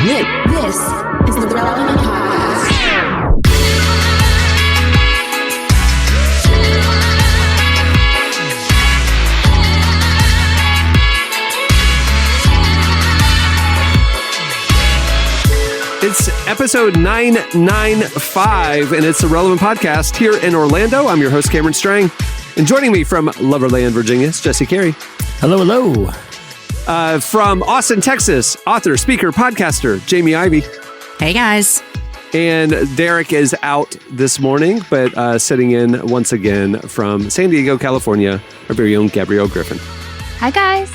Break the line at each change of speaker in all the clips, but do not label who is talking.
This is the Relevant Podcast.
It's episode 995, and it's the Relevant Podcast here in Orlando. I'm your host, Cameron Strang. And joining me from Loverland, Virginia, is Jesse Carey.
Hello, hello.
From Austin, Texas, author, speaker, podcaster, Jamie Ivey.
Hey, guys.
And Derek is out this morning, but sitting in once again from San Diego, California, our very own Gabrielle Griffin.
Hi, guys.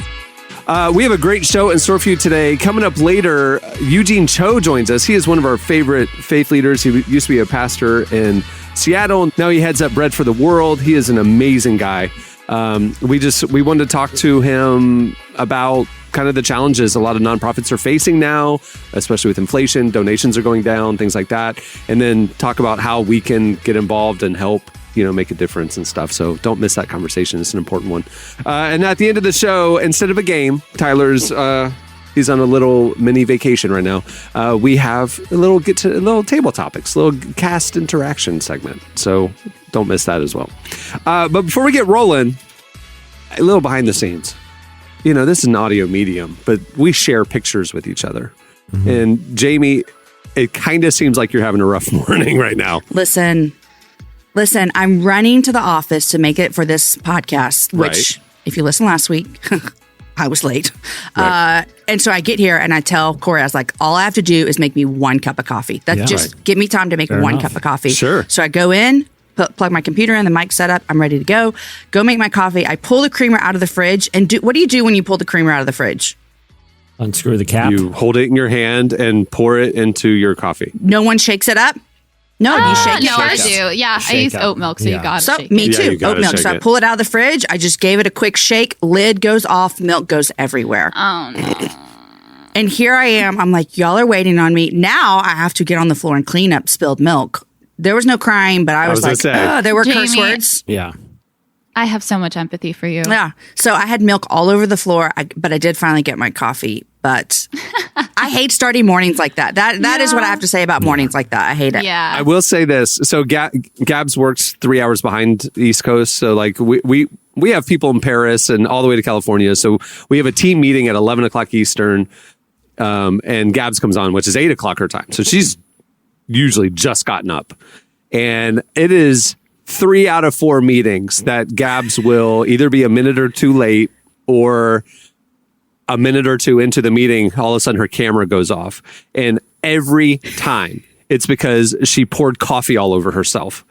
We have a great show in store for you today. Coming up later, Eugene Cho joins us. He is one of our favorite faith leaders. He used to be a pastor in Seattle. Now he heads up Bread for the World. He is an amazing guy. We wanted to talk to him about kind of the challenges a lot of nonprofits are facing now, especially with inflation. Donations are going down, things like that. And then talk about how we can get involved and help, make a difference and stuff. So don't miss that conversation. It's an important one. And at the end of the show, instead of a game, Tyler's he's on a little mini vacation right now. We have a little table topics, a little cast interaction segment. So don't miss that as well. But before we get rolling, a little behind the scenes. This is an audio medium, but we share pictures with each other. Mm-hmm. And Jamie, it kind of seems like you're having a rough morning right now.
Listen, I'm running to the office to make it for this podcast, which, if you listened last week, I was late. Right. And so I get here and I tell Corey, I was like, all I have to do is make me one cup of coffee. Give me time to make one cup of coffee.
Sure.
So I go in, plug my computer in, the mic set up, I'm ready to go make my coffee. I pull the creamer out of the fridge. And what do you do when you pull the creamer out of the fridge?
Unscrew the cap.
You hold it in your hand and pour it into your coffee.
No one shakes it up? No, you shake it.
No, I do. Yeah, I use oat milk, so you got to shake it.
Me too,
oat
milk. So I pull it out of the fridge. I just gave it a quick shake. Lid goes off. Milk goes everywhere.
Oh, no.
And here I am. I'm like, y'all are waiting on me. Now I have to get on the floor and clean up spilled milk. There was no crying, but I was like, there were curse words.
Yeah.
I have so much empathy for you.
Yeah. So I had milk all over the floor, but I did finally get my coffee. But I hate starting mornings like that. That is what I have to say about mornings like that. I hate it.
Yeah.
I will say this. So Gabs works 3 hours behind the East Coast. So like we have people in Paris and all the way to California. So we have a team meeting at 11 o'clock Eastern. And Gabs comes on, which is 8 o'clock her time. So she's usually just gotten up. And it is 3 out of 4 meetings that Gabs will either be a minute or two late or a minute or two into the meeting, all of a sudden her camera goes off. And every time it's because she poured coffee all over herself.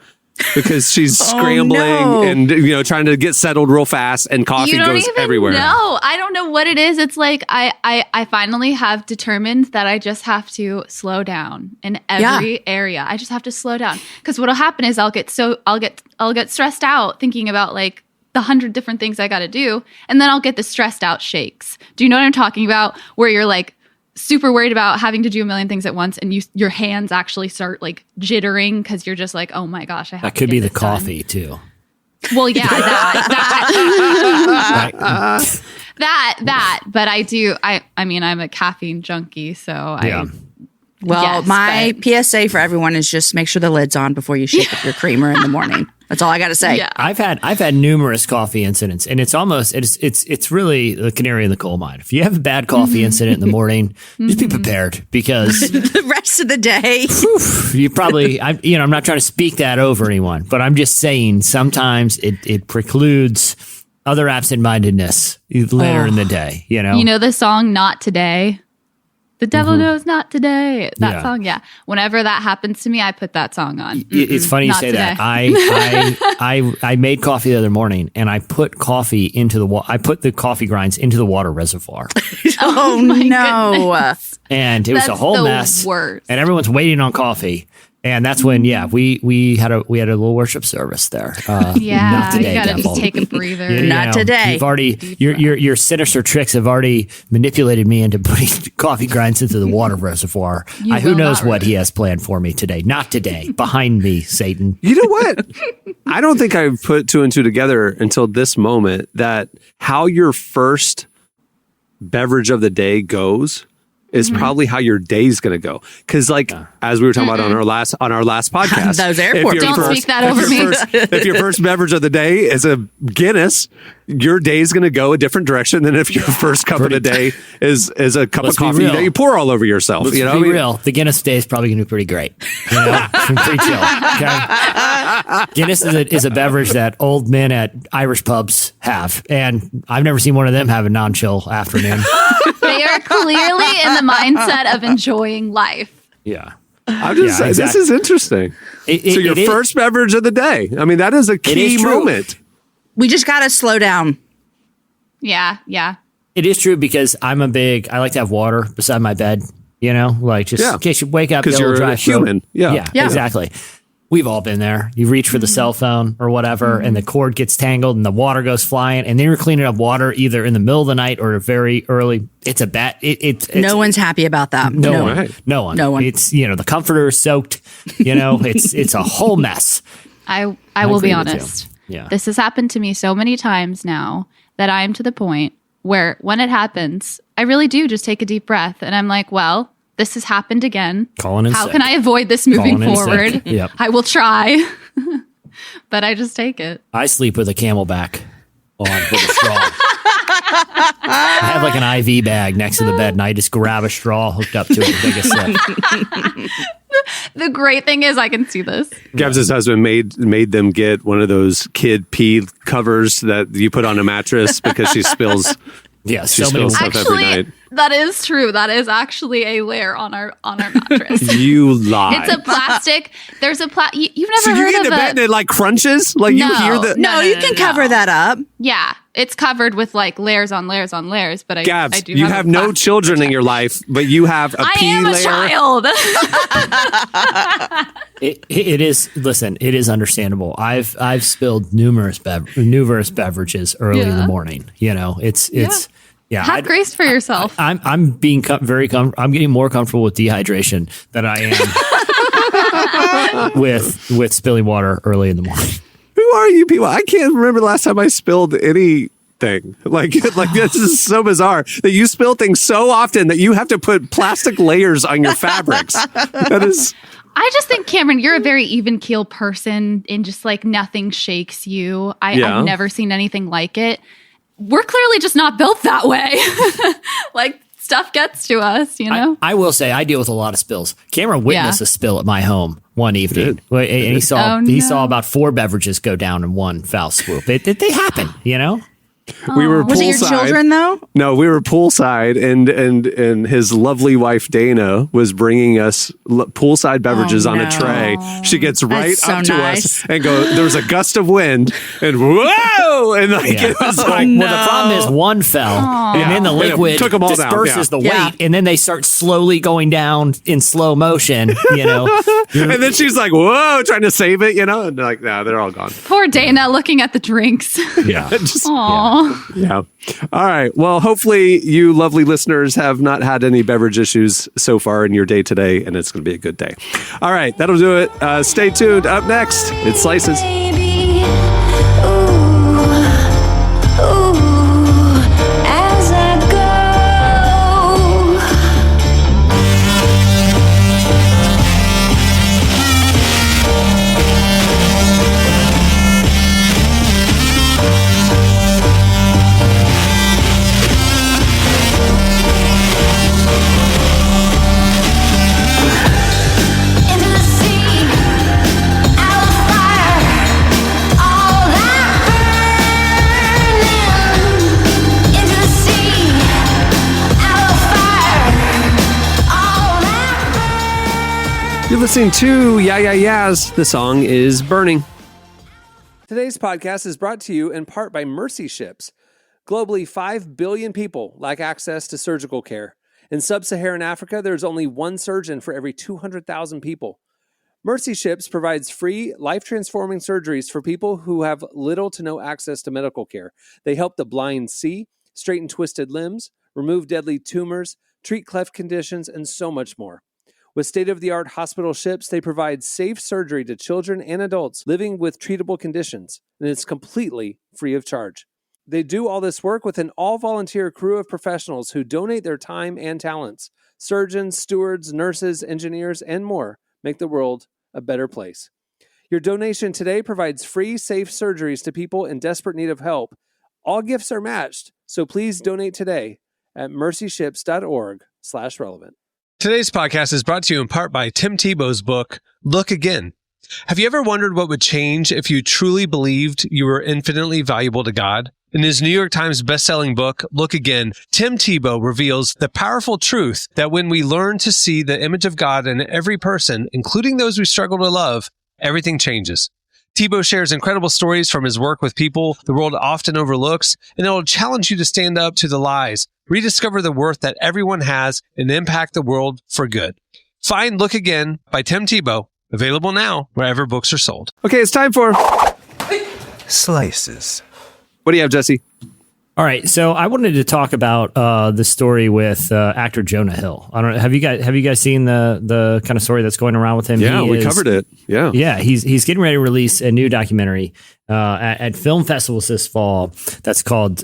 Because she's scrambling and trying to get settled real fast, and coffee goes everywhere.
No, I don't know what it is. It's like I finally have determined that I just have to slow down in every area. I just have to slow down, because what'll happen is I'll get stressed out thinking about like the 100 different things I got to do, and then I'll get the stressed out shakes. Do you know what I'm talking about? Where you're like super worried about having to do a million things at once, and your hands actually start like jittering because you're just like, oh my gosh, I have
that
to
could
get
be the
this
coffee
done.
too.
Well, yeah, that. But I do. I mean, I'm a caffeine junkie, so
my PSA for everyone is just make sure the lid's on before you shake up your creamer in the morning. That's all I got to say.
Yeah.
I've had numerous coffee incidents, and it's really the canary in the coal mine. If you have a bad coffee incident in the morning, just be prepared, because
the rest of the day,
you probably, I'm not trying to speak that over anyone, but I'm just saying sometimes it precludes other absent-mindedness later in the day. You know
the song "Not Today." The devil knows not today. That song, yeah. Whenever that happens to me, I put that song on.
It's funny you say that. I made coffee the other morning, and I put coffee into I put the coffee grinds into the water reservoir.
Oh no!
Goodness.
And it was a whole mess.
Worst.
And everyone's waiting on coffee. And that's when, we had a little worship service there.
Not today, you gotta just take a breather.
Not today.
You've already your sinister tricks have already manipulated me into putting coffee grinds into the water reservoir. Who knows what he has planned for me today? Not today. Behind me, Satan.
You know what? I don't think I've put two and two together until this moment, that how your first beverage of the day goes is probably how your day's going to go. Because, like, as we were talking about on our last podcast,
Those airports.
Don't speak that over me.
If your first beverage of the day is a Guinness, your day's going to go a different direction than if your first cup of the day is a cup of coffee that you pour all over yourself.
Let's be real. The Guinness day is probably going to be pretty great. You know? Pretty chill. Okay? Guinness is a beverage that old men at Irish pubs have, and I've never seen one of them have a non-chill afternoon.
They are clearly in the mindset of enjoying life.
Yeah. I'm just saying, this is interesting. So your first beverage of the day. I mean, that is a key moment.
We just got to slow down.
Yeah.
It is true because I like to have water beside my bed, you know, like just in case you wake up.
Because you're a human. Yeah,
exactly. We've all been there. You reach for the cell phone or whatever, and the cord gets tangled and the water goes flying, and then you're cleaning up water either in the middle of the night or very early. It's a bad. It's
no one's happy about that.
No one. It's, you know, the comforter is soaked. You know, it's a whole mess.
I will be honest.
Yeah.
This has happened to me so many times now that I am to the point where when it happens, I really do just take a deep breath and I'm like, well, this has happened again. How can I avoid this moving forward?
Yep.
I will try. But I just take it.
I sleep with a Camelback on with a straw. I have like an IV bag next to the bed and I just grab a straw hooked up to it and take a sip.
The great thing is I can see this.
Gabs' husband made them get one of those kid pee covers that you put on a mattress because she spills.
Yeah,
she spills stuff every night.
That is true. That is actually a layer on our mattress.
You lie.
It's a plastic. There's a you've never
so
heard
you get
of
into bed and it like crunches? Like you hear the
No, you can cover that up.
Yeah, it's covered with like layers on layers on layers. But
Gabs,
I do.
You have no children in your life, but you have a pee layer.
I am a child.
It is. Listen, it is understandable. I've spilled numerous beverages early in the morning. You know, it's. Yeah,
have grace for yourself.
I'm being I'm getting more comfortable with dehydration than I am with spilling water early in the morning.
Who are you people? I can't remember the last time I spilled anything. Like this is so bizarre that you spill things so often that you have to put plastic layers on your fabrics. That is.
I just think, Cameron, you're a very even keel person, and just like nothing shakes you. I've never seen anything like it. We're clearly just not built that way. Like stuff gets to us, you know?
I will say I deal with a lot of spills. Cameron witnessed a spill at my home one evening. And he saw about 4 beverages go down in one foul swoop. They happen, you know?
We were poolside.
Was it your children though?
No, we were poolside, and his lovely wife Dana was bringing us poolside beverages on a tray. She gets right up to us and there was a gust of wind, and whoa, and like it was like,
well, the problem is one fell, and then the liquid
took them all
disperses
down.
the weight, and then they start slowly going down in slow motion. You know,
and then she's like, "Whoa," trying to save it, you know, and like, nah, they're all gone.
Poor Dana looking at the drinks.
Yeah, just,
Aww.
Yeah. All right. Well, hopefully you lovely listeners have not had any beverage issues so far in your day today, and it's going to be a good day. All right. That'll do it. Stay tuned. Up next, it's Slices.
Baby, ooh, as I go. Into the sea, out of fire, all that burning. Into the sea, out of fire, all that
You're listening to Yeah Yeah Yeahs. The song is Burning. Today's podcast is brought to you in part by Mercy Ships. Globally, 5 billion people lack access to surgical care. In sub-Saharan Africa, there's only one surgeon for every 200,000 people. Mercy Ships provides free, life-transforming surgeries for people who have little to no access to medical care. They help the blind see, straighten twisted limbs, remove deadly tumors, treat cleft conditions, and so much more. With state-of-the-art hospital ships, they provide safe surgery to children and adults living with treatable conditions, and it's completely free of charge. They do all this work with an all-volunteer crew of professionals who donate their time and talents. surgeons, stewards, nurses, engineers, and more make the world a better place. Your donation today provides free, safe surgeries to people in desperate need of help. All gifts are matched, so please donate today at mercyships.org/relevant. Today's podcast is brought to you in part by Tim Tebow's book, Look Again. Have you ever wondered what would change if you truly believed you were infinitely valuable to God? In his New York Times bestselling book, Look Again, Tim Tebow reveals the powerful truth that when we learn to see the image of God in every person, including those we struggle to love, everything changes. Tebow shares incredible stories from his work with people the world often overlooks, and it will challenge you to stand up to the lies, rediscover the worth that everyone has, and impact the world for good. Find Look Again by Tim Tebow, available now wherever books are sold. Okay, it's time for
Slices.
What do you have, Jesse?
All right, so I wanted to talk about the story with actor Jonah Hill. I don't know. Have you guys seen the kind of story that's going around with him?
Yeah, we covered it. Yeah,
he's getting ready to release a new documentary at film festivals this fall. That's called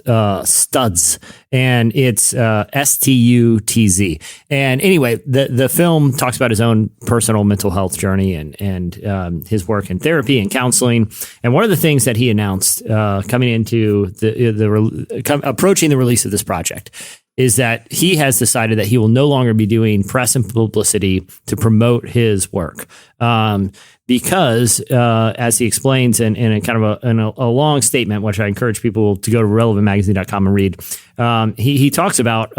Studs, and it's STUTZ. And anyway, the film talks about his own personal mental health journey and his work in therapy and counseling. And one of the things that he announced coming into approaching the release of this project is that he has decided that he will no longer be doing press and publicity to promote his work. Because, as he explains in a kind of a long statement, which I encourage people to go to relevantmagazine.com and read, he talks about,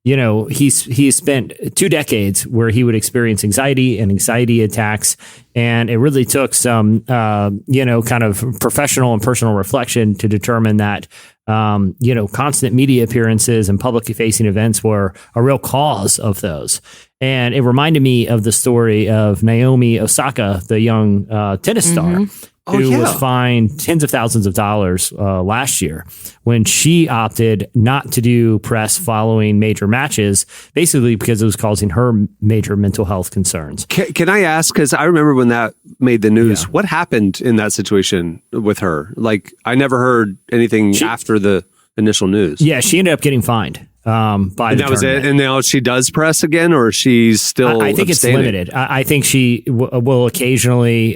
he's spent 2 decades where he would experience anxiety and anxiety attacks. And it really took some, kind of professional and personal reflection to determine that, constant media appearances and publicly facing events were a real cause of those. And it reminded me of the story of Naomi Osaka, the young tennis star, who was fined tens of thousands of dollars last year when she opted not to do press following major matches, basically because it was causing her major mental health concerns.
Can I ask, because I remember when that made the news, what happened in that situation with her? Like, I never heard anything after the initial news.
Yeah, she ended up getting fined. By
and that was it. And now she does press again, or she's still
I think
abstaining?
It's limited. I think she will occasionally,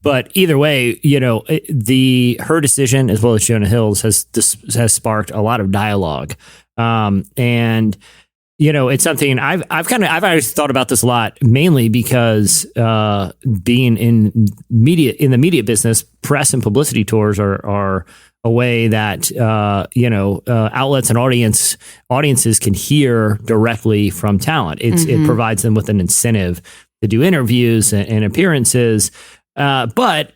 but either way, her decision as well as Jonah Hill's has sparked a lot of dialogue, and it's something I've always thought about this a lot, mainly because being in the media business, press and publicity tours are a way that outlets and audiences can hear directly from talent. It provides them with an incentive to do interviews and appearances. But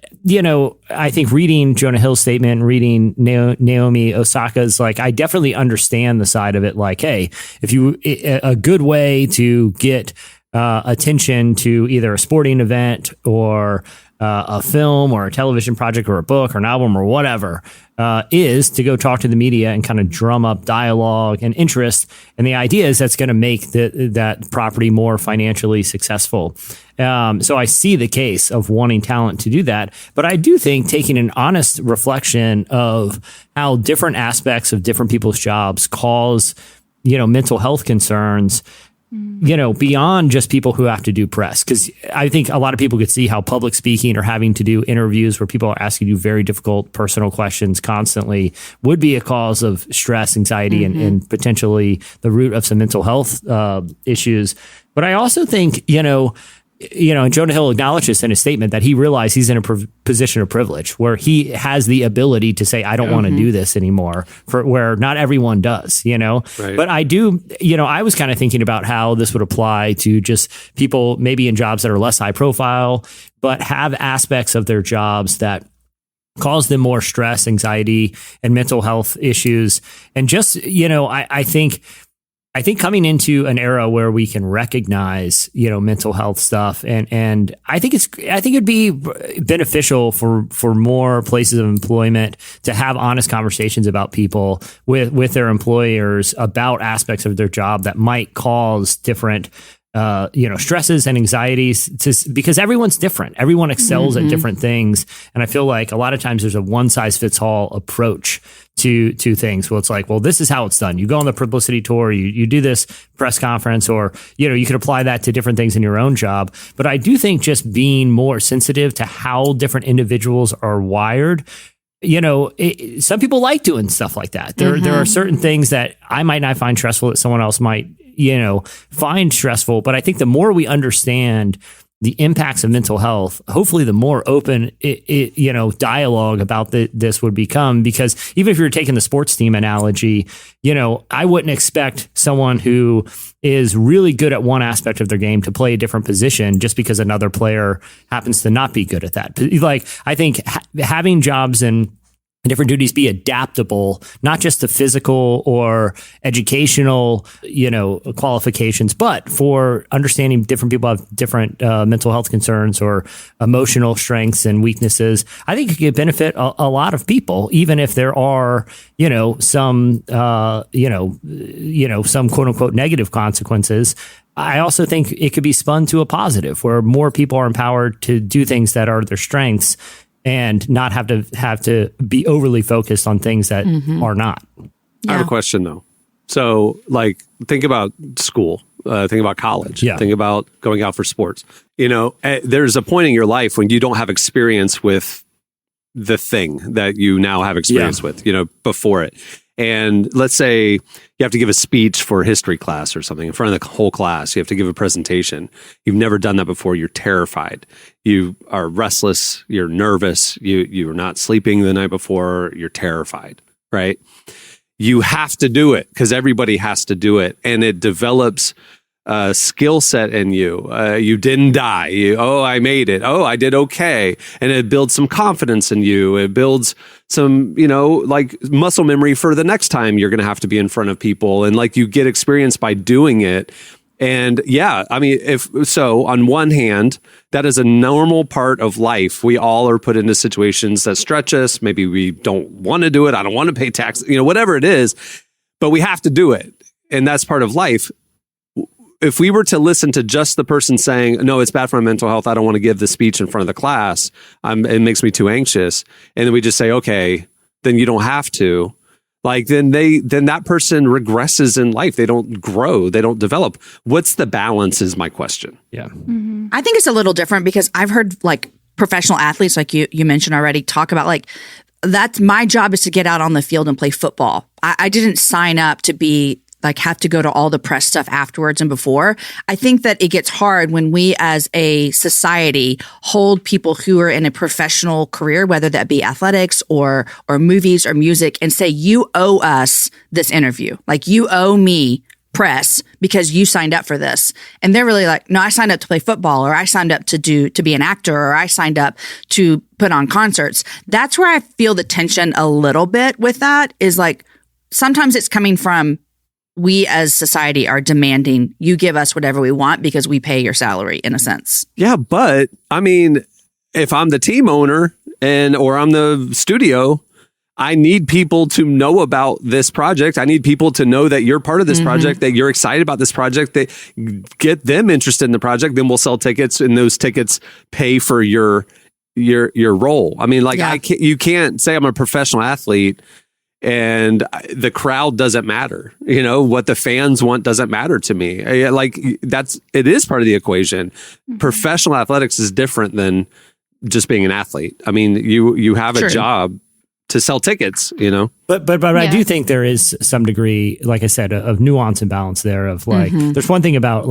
I think reading Jonah Hill's statement, reading Naomi Osaka's, I definitely understand the side of it. Like, hey, a good way to get attention to either a sporting event or a film or a television project or a book or an album or whatever, is to go talk to the media and kind of drum up dialogue and interest. And the idea is that's going to make that property more financially successful. So I see the case of wanting talent to do that. But I do think taking an honest reflection of how different aspects of different people's jobs cause, mental health concerns, beyond just people who have to do press. Because I think a lot of people could see how public speaking or having to do interviews where people are asking you very difficult personal questions constantly would be a cause of stress, anxiety, and potentially the root of some mental health issues. But I also think, and Jonah Hill acknowledged this in his statement that he realized he's in a position of privilege where he has the ability to say, I don't want to do this anymore, where not everyone does, Right. But I do, I was kind of thinking about how this would apply to just people maybe in jobs that are less high profile, but have aspects of their jobs that cause them more stress, anxiety, and mental health issues. And just, I think coming into an era where we can recognize, mental health stuff, and I think it'd be beneficial for more places of employment to have honest conversations about people with their employers about aspects of their job that might cause different stresses and anxieties because everyone's different. Everyone excels at different things. And I feel like a lot of times there's a one size fits all approach to things. Well, it's like, well, this is how it's done. You go on the publicity tour, you do this press conference, or, you could apply that to different things in your own job. But I do think just being more sensitive to how different individuals are wired. Some people like doing stuff like that. There are certain things that I might not find stressful that someone else might, find stressful. But I think the more we understand the impacts of mental health, hopefully the more open, dialogue about this would become. Because even if you're taking the sports team analogy, I wouldn't expect someone who is really good at one aspect of their game to play a different position just because another player happens to not be good at that. Like, I think having jobs and different duties be adaptable, not just to physical or educational, qualifications, but for understanding different people have different mental health concerns or emotional strengths and weaknesses. I think it could benefit a lot of people, even if there are, some quote unquote negative consequences. I also think it could be spun to a positive where more people are empowered to do things that are their strengths and not have to be overly focused on things that are not.
I have a question though. So think about school, think about college, think about going out for sports. There's a point in your life when you don't have experience with the thing that you now have experience with, before it. And let's say you have to give a speech for a history class or something in front of the whole class. You have to give a presentation. You've never done that before. You're terrified. You are restless. You're nervous. You're not sleeping the night before. You're terrified, right? You have to do it because everybody has to do it. And it develops a skill set in you. You didn't die. I made it. Oh, I did okay. And it builds some confidence in you. It builds some, muscle memory for the next time you're going to have to be in front of people. And you get experience by doing it. And on one hand, that is a normal part of life. We all are put into situations that stretch us. Maybe we don't want to do it. I don't want to pay tax, whatever it is, but we have to do it. And that's part of life. If we were to listen to just the person saying, no, it's bad for my mental health, I don't want to give the speech in front of the class, it makes me too anxious. And then we just say, okay, then you don't have to. Then that person regresses in life. They don't grow. They don't develop. What's the balance is my question.
Yeah.
I think it's a little different because I've heard professional athletes, like you mentioned already, talk about that's my job is to get out on the field and play football. I didn't sign up to be have to go to all the press stuff afterwards and before. I think that it gets hard when we as a society hold people who are in a professional career, whether that be athletics or movies or music, and say, you owe us this interview. You owe me press because you signed up for this. And they're really no, I signed up to play football, or I signed up to be an actor, or I signed up to put on concerts. That's where I feel the tension a little bit with that is sometimes it's coming from we as society are demanding you give us whatever we want because we pay your salary in a sense.
Yeah, but if I'm the team owner or I'm the studio, I need people to know about this project. I need people to know that you're part of this project, that you're excited about this project, that get them interested in the project. Then we'll sell tickets, and those tickets pay for your role. You can't say I'm a professional athlete and the crowd doesn't matter. What the fans want doesn't matter to me. It is part of the equation. Professional athletics is different than just being an athlete. You have a job to sell tickets,
But I do think there is some degree, like I said, of nuance and balance there of there's one thing about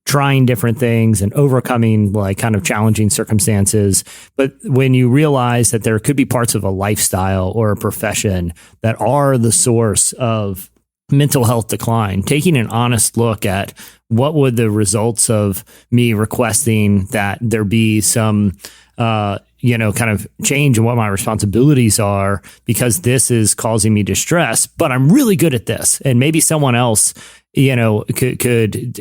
trying different things and overcoming kind of challenging circumstances. But when you realize that there could be parts of a lifestyle or a profession that are the source of mental health decline, taking an honest look at what would the results of me requesting that there be some, kind of change in what my responsibilities are because this is causing me distress, but I'm really good at this. And maybe someone else, could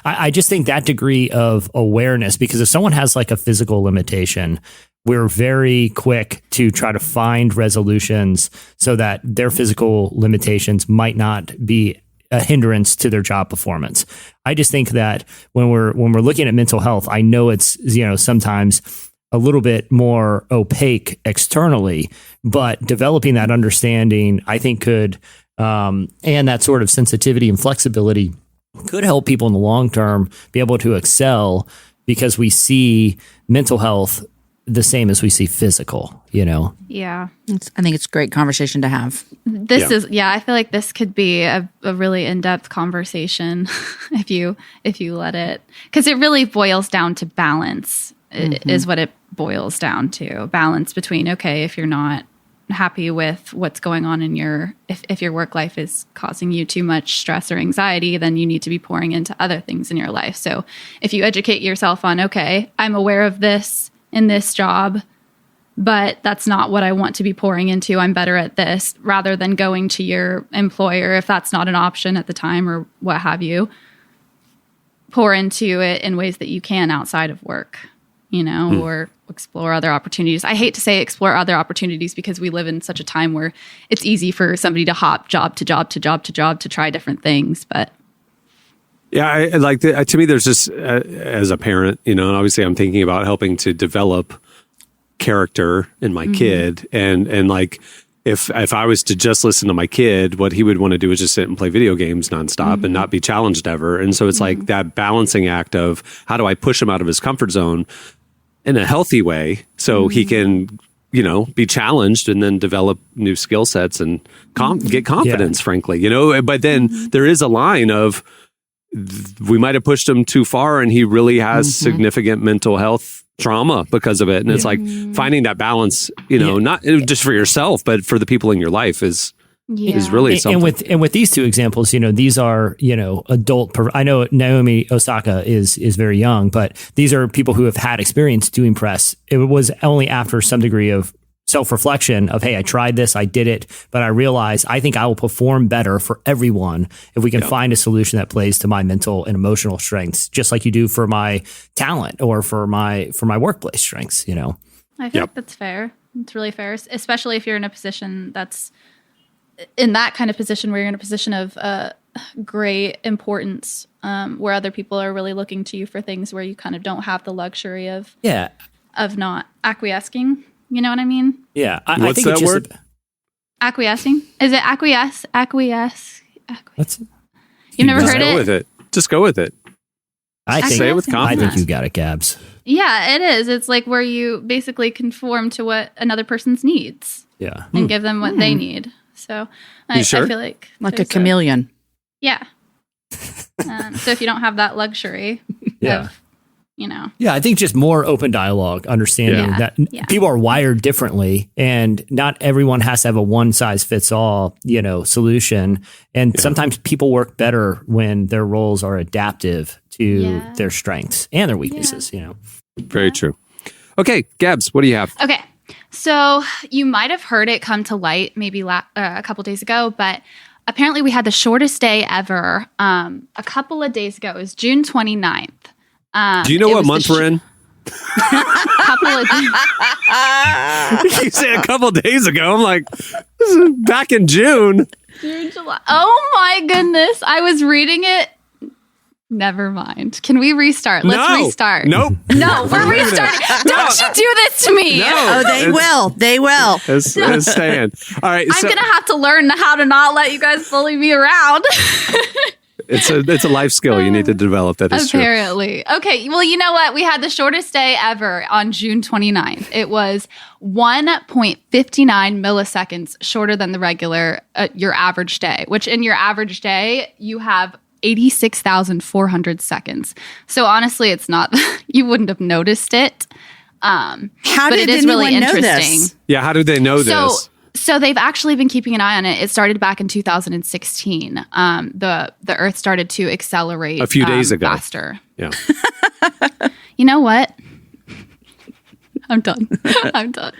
I just think that degree of awareness, because if someone has a physical limitation, we're very quick to try to find resolutions so that their physical limitations might not be a hindrance to their job performance. I just think that when we're looking at mental health, I know it's, sometimes a little bit more opaque externally, but developing that understanding, I think could, and that sort of sensitivity and flexibility could help people in the long term be able to excel, because we see mental health the same as we see physical,
Yeah.
I think it's a great conversation to have.
I feel like this could be a really in-depth conversation if you let it, because it really boils down to balance. Is what it boils down to. Balance between, okay, if you're not happy with what's going on in if your work life is causing you too much stress or anxiety, then you need to be pouring into other things in your life. So if you educate yourself on, okay, I'm aware of this in this job, but that's not what I want to be pouring into. I'm better at this, rather than going to your employer, if that's not an option at the time or what have you, pour into it in ways that you can outside of work, or explore other opportunities. I hate to say explore other opportunities, because we live in such a time where it's easy for somebody to hop job to job to job to job to try different things. But
yeah, I like to me, there's just as a parent, and obviously I'm thinking about helping to develop character in my kid, and like if I was to just listen to my kid, what he would want to do is just sit and play video games nonstop and not be challenged ever. And so it's like that balancing act of, how do I push him out of his comfort zone in a healthy way so he can, be challenged and then develop new skill sets and get confidence, frankly, but then there is a line of, we might have pushed him too far and he really has significant mental health trauma because of it. And it's like finding that balance, not just for yourself, but for the people in your life is really something.
And with these two examples, these are, adult, I know Naomi Osaka is very young, but these are people who have had experience doing press. It was only after some degree of self-reflection of, hey, I tried this, I did it, but I realized I think I will perform better for everyone if we can find a solution that plays to my mental and emotional strengths, just like you do for my talent or for my workplace strengths, I
feel like that's fair. It's really fair, especially if you're in a position that's in that kind of position where you're in a position of great importance, where other people are really looking to you for things where you kind of don't have the luxury of not acquiescing. You know what I mean?
Yeah.
What's
I think
that
it's just
word?
Acquiescing? Is it acquiesce? Acquiesce?
What's it?
You've never heard
Go with it. Just go with it. Say it with confidence.
I think you got it, Gabs.
Yeah, it is. It's like where you basically conform to what another person's needs.
Yeah.
And give them what they need. So I feel like
a chameleon.
Yeah. So if you don't have that luxury of,
Yeah, I think just more open dialogue, understanding that people are wired differently, and not everyone has to have a one size fits all, solution. And sometimes people work better when their roles are adaptive to their strengths and their weaknesses,
Very true. Okay, Gabs, what do you have?
Okay. So you might have heard it come to light maybe a couple days ago, but apparently we had the shortest day ever a couple of days ago. It was June 29th.
Do you know what month we're in?
Couple of
You said a couple days ago. I'm like, this is back in June.
June, July. Oh my goodness. I was reading it. Never mind. Can we restart? Let's restart.
Nope.
No, we're restarting. Don't you do this to me.
No.
Oh, they will. They will.
It's staying. All right.
I'm going to have to learn how to not let you guys bully me around.
It's a life skill you need to develop. That is
Apparently.
true.
Okay. Well, you know what? We had the shortest day ever on June 29th. It was 1.59 milliseconds shorter than the regular, your average day, which in your average day, you have 86,400 seconds. So honestly, it's not, you wouldn't have noticed it.
How
but
did
it is
anyone
really
know
interesting.
this?
Yeah. How do they know this?
So they've actually been keeping an eye on it. It started back in 2016. The Earth started to accelerate
a few days ago.
Faster.
Yeah.
You know what? I'm done. I'm done.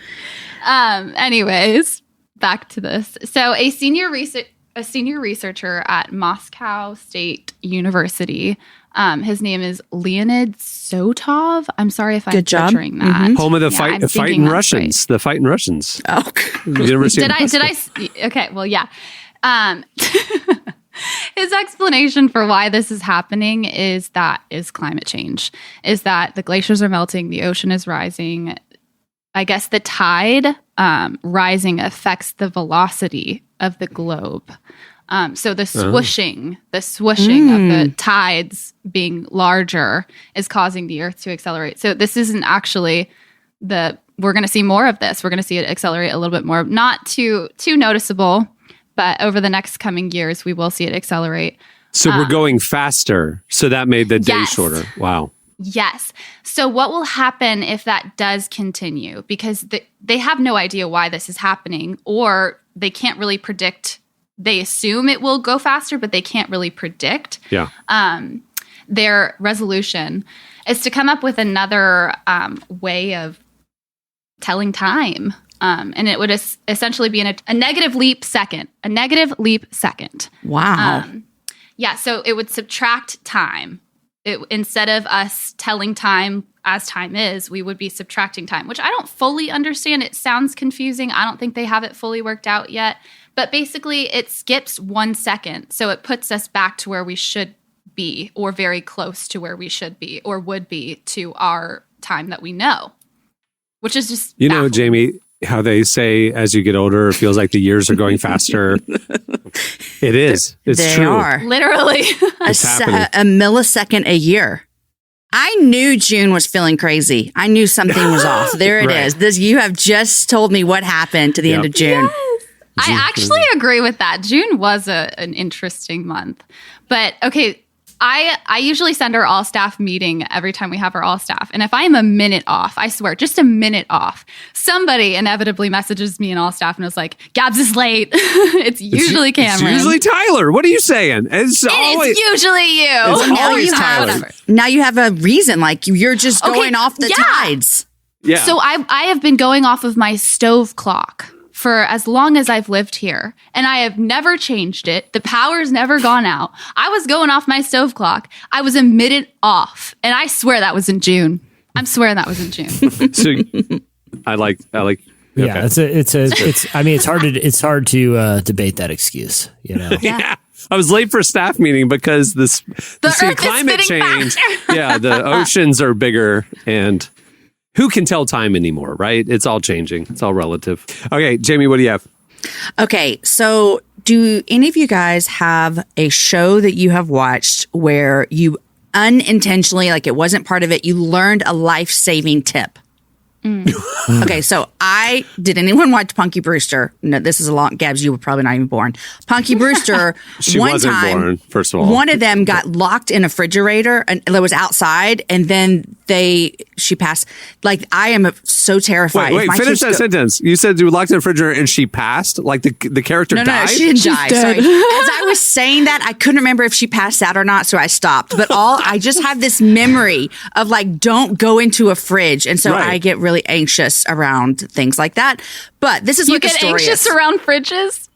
Anyways, back to this. So a senior researcher at Moscow State University. His name is Leonid Sotov. I'm sorry if I'm butchering that.
Home of the fighting Russians. The fighting Russians.
Oh,
University
did I? Okay. Well, yeah. His explanation for why this is happening is climate change, is that the glaciers are melting, the ocean is rising. I guess the tide rising affects the velocity of the globe. So the swooshing of the tides being larger is causing the Earth to accelerate. So this isn't actually we're going to see more of this. We're going to see it accelerate a little bit more, not too noticeable, but over the next coming years, we will see it accelerate.
So we're going faster. So that made the day shorter. Wow.
Yes. So what will happen if that does continue? Because they have no idea why this is happening, or they can't really predict. They assume it will go faster, but they can't really predict.
Yeah.
Their resolution is to come up with another way of telling time. And it would essentially be a negative leap second. A negative leap second.
Wow.
Yeah. So it would subtract time. Instead of us telling time as time is, we would be subtracting time, which I don't fully understand. It sounds confusing. I don't think they have it fully worked out yet. But basically, it skips 1 second. So it puts us back to where we should be, or very close to where we should be, or would be to our time that we know, which is just
You know,
baffling.
Jamie, how they say as you get older, it feels like the years are going faster. It is. It's
they
true.
are.
Literally.
It's happening.
A millisecond a year. I knew June was feeling crazy. I knew something was off. There it
Right.
is. This, you have just told me what happened to the end of June.
I actually agree with that. June was an interesting month. But okay, I usually send our all staff meeting every time we have our all staff. And if I am a minute off, I swear, just a minute off, somebody inevitably messages me and all staff and is like, Gabs is late. It's usually Cameron.
It's usually Tyler. What are you saying? It's always
It's usually you.
It's
Now
always
you have
Tyler.
now you have a reason. Like you're just
Okay,
going off the
yeah.
tides.
Yeah.
So I have been going off of my stove clock for as long as I've lived here, and I have never changed it. The power's never gone out. I was going off my stove clock. I was a minute off, and I swear that was in June. I'm swearing that was in June.
So I like.
Yeah,
Okay.
it's hard to debate that excuse. You know,
Yeah. I was late for a staff meeting because the
Earth is
climate
spinning
change.
faster.
Yeah, the oceans are bigger, and who can tell time anymore, right? It's all changing. It's all relative. Okay, Jamie, what do you have?
Okay, so do any of you guys have a show that you have watched where you unintentionally, like it wasn't part of it, you learned a life-saving tip? Okay, so did anyone watch Punky Brewster? No, this is a long, Gabs, you were probably not even born. Punky Brewster,
She
one
wasn't
time,
born, first of all.
one of them got locked in a refrigerator and it was outside, and then she passed. Like, I am so terrified. If
Wait,
my
finish
kids
that
go-
sentence. You said you were locked in the refrigerator and she passed? Like the character
No,
died?
she didn't die. Sorry. As I was saying that, I couldn't remember if she passed out or not, so I stopped. But I just have this memory of like, don't go into a fridge, and so
Right.
I get really anxious around things like that. But this is
You
what the
get
story
anxious
is.
around fridges?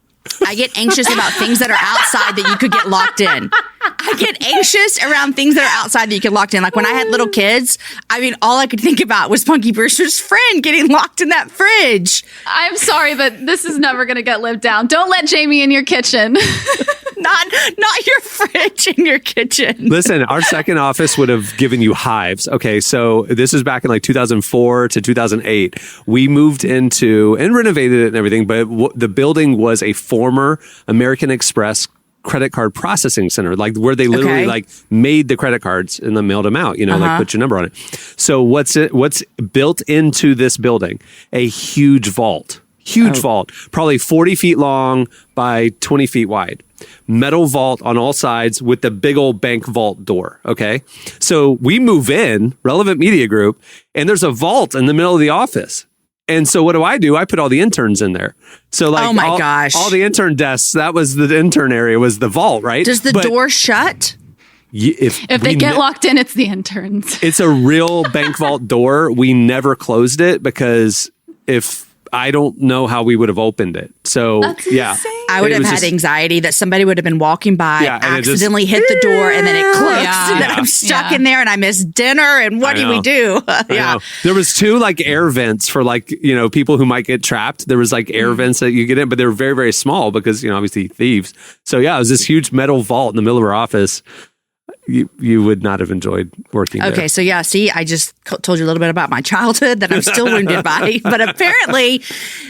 I get anxious about things that are outside that you could get locked in. I get anxious around things that are outside that you get locked in. Like when I had little kids, I mean, all I could think about was Punky Brewster's friend getting locked in that fridge.
I'm sorry, but this is never going to get lived down. Don't let Jamie in your kitchen.
Not your fridge in your kitchen.
Listen, our second office would have given you hives. Okay, so this is back in like 2004 to 2008. We moved into and renovated it and everything, but the building was a former American Express credit card processing center, like where they literally
Okay.
like made the credit cards and then mailed them out, like put your number on it. So what's built into this building? A huge vault. Vault, probably 40 feet long by 20 feet wide. Metal vault on all sides with the big old bank vault door. Okay. So we move in, Relevant Media Group, and there's a vault in the middle of the office. And so what do? I put all the interns in there. So like,
Oh my gosh.
all the intern desks, that was the intern area, was the vault, right?
Does the
But
door shut?
If
If they
we
get locked in, it's the interns.
it's a real bank vault door. We never closed it because if I don't know how we would have opened it. So
That's
yeah,
insane.
I would
It
have
was
had
just-
anxiety that somebody would have been walking by,
Yeah, and it just-
accidentally hit the door, and then it closed,
Yeah.
and then
Yeah.
I'm stuck
Yeah.
in there, and I missed dinner, and what
I
do we
know.
do?
I
Yeah.
know. There was 2 like air vents for like, people who might get trapped. There was like air vents that you get in, but they were very, very small because, obviously thieves. So yeah, it was this huge metal vault in the middle of our office. You would not have enjoyed working there.
Okay, so yeah, see, I just told you a little bit about my childhood that I'm still wounded by, but apparently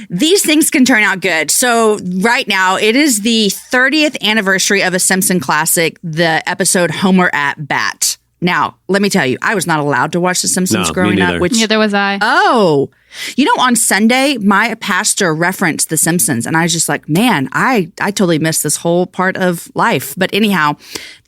these things can turn out good. So right now, it is the 30th anniversary of a Simpson classic, the episode Homer at Bat. Now, let me tell you, I was not allowed to watch The Simpsons
No, me
growing
neither.
up, which
Neither was I.
Oh, on Sunday, my pastor referenced The Simpsons, and I was just like, man, I totally missed this whole part of life. But anyhow,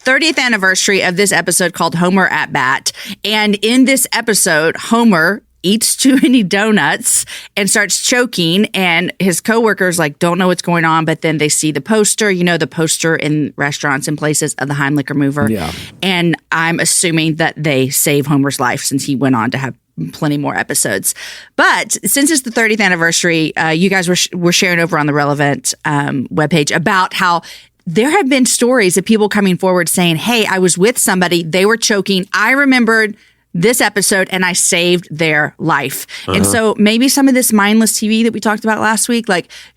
30th anniversary of this episode called Homer at Bat. And in this episode, Homer eats too many donuts and starts choking, and his coworkers don't know what's going on, but then they see the poster, the poster in restaurants and places of the Heimlich remover.
Yeah.
And I'm assuming that they save Homer's life since he went on to have plenty more episodes. But since it's the 30th anniversary, you guys were sharing over on the Relevant webpage about how there have been stories of people coming forward saying, hey, I was with somebody, they were choking, I remembered this episode and I saved their life. And so maybe some of this mindless TV that we talked about last week,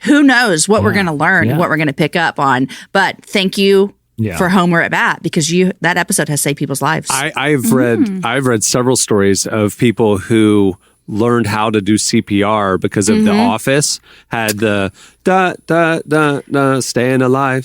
who knows what we're going to learn and what we're going to pick up on. But thank you for Homer at Bat, because that episode has saved people's lives.
I've read several stories of people who learned how to do CPR because of The Office had the staying alive,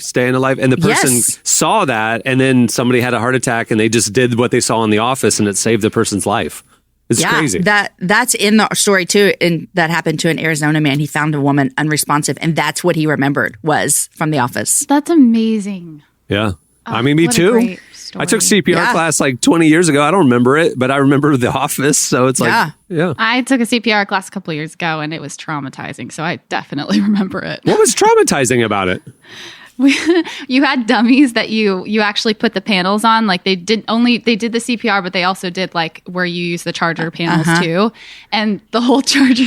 and the person
Yes.
saw that, and then somebody had a heart attack, and they just did what they saw in The Office, and it saved the person's life. It's crazy.
That's in the story too, and that happened to an Arizona man. He found a woman unresponsive, and that's what he remembered was from The Office.
That's amazing.
Yeah. Me
what a
too.
great
I took
story.
CPR class 20 years ago. I don't remember it, but I remember The Office. So it's yeah.
I took a CPR class a couple of years ago, and it was traumatizing. So I definitely remember it.
What was traumatizing about it?
You had dummies that you actually put the panels on. They did the CPR, but they also did where you use the charger panels too. And the whole charger.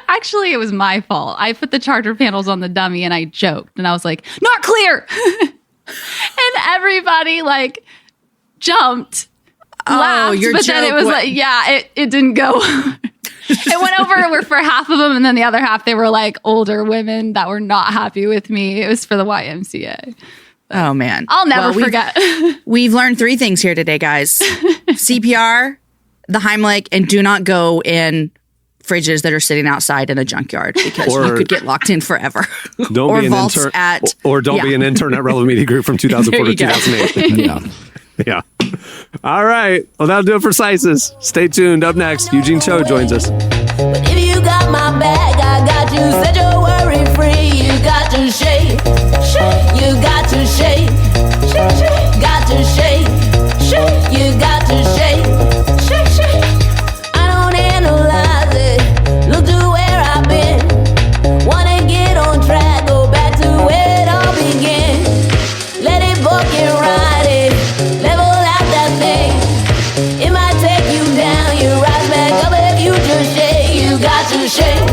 Actually, it was my fault. I put the charger panels on the dummy and I joked and I was like, not clear. And everybody jumped, laughed,
your
but then it
joke
was it didn't go. It went over for half of them, and then the other half they were older women that were not happy with me. It was for the YMCA.
Oh man,
I'll never
Well,
forget.
We've learned 3 things here today, guys: CPR, the Heimlich, and do not go in fridges that are sitting outside in a junkyard because you could get locked in forever.
Don't
or
be an
vaults
intern
at
or don't be an intern at Relevant Media Group from 2004 to
There you go.
2008. Yeah. All right. Well, that'll do it for Slices. Stay tuned. Up next, Eugene Cho joins us.
But if you got my back, I got you. Set your worry free. You got to shake, shake. You got to shake, shake, shake. Got to shake, shake. You got to shake, shake, shake. I don't analyze it. Look to where I've been. Wanna get on track, go back to where it all began. Let it book it, ride it, level out that thing. It might take you down, you rise back up if you just shake. You got to shake,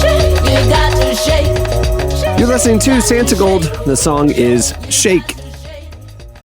shake. You got to shake.
You're listening to Santa Gold. The song is Shake.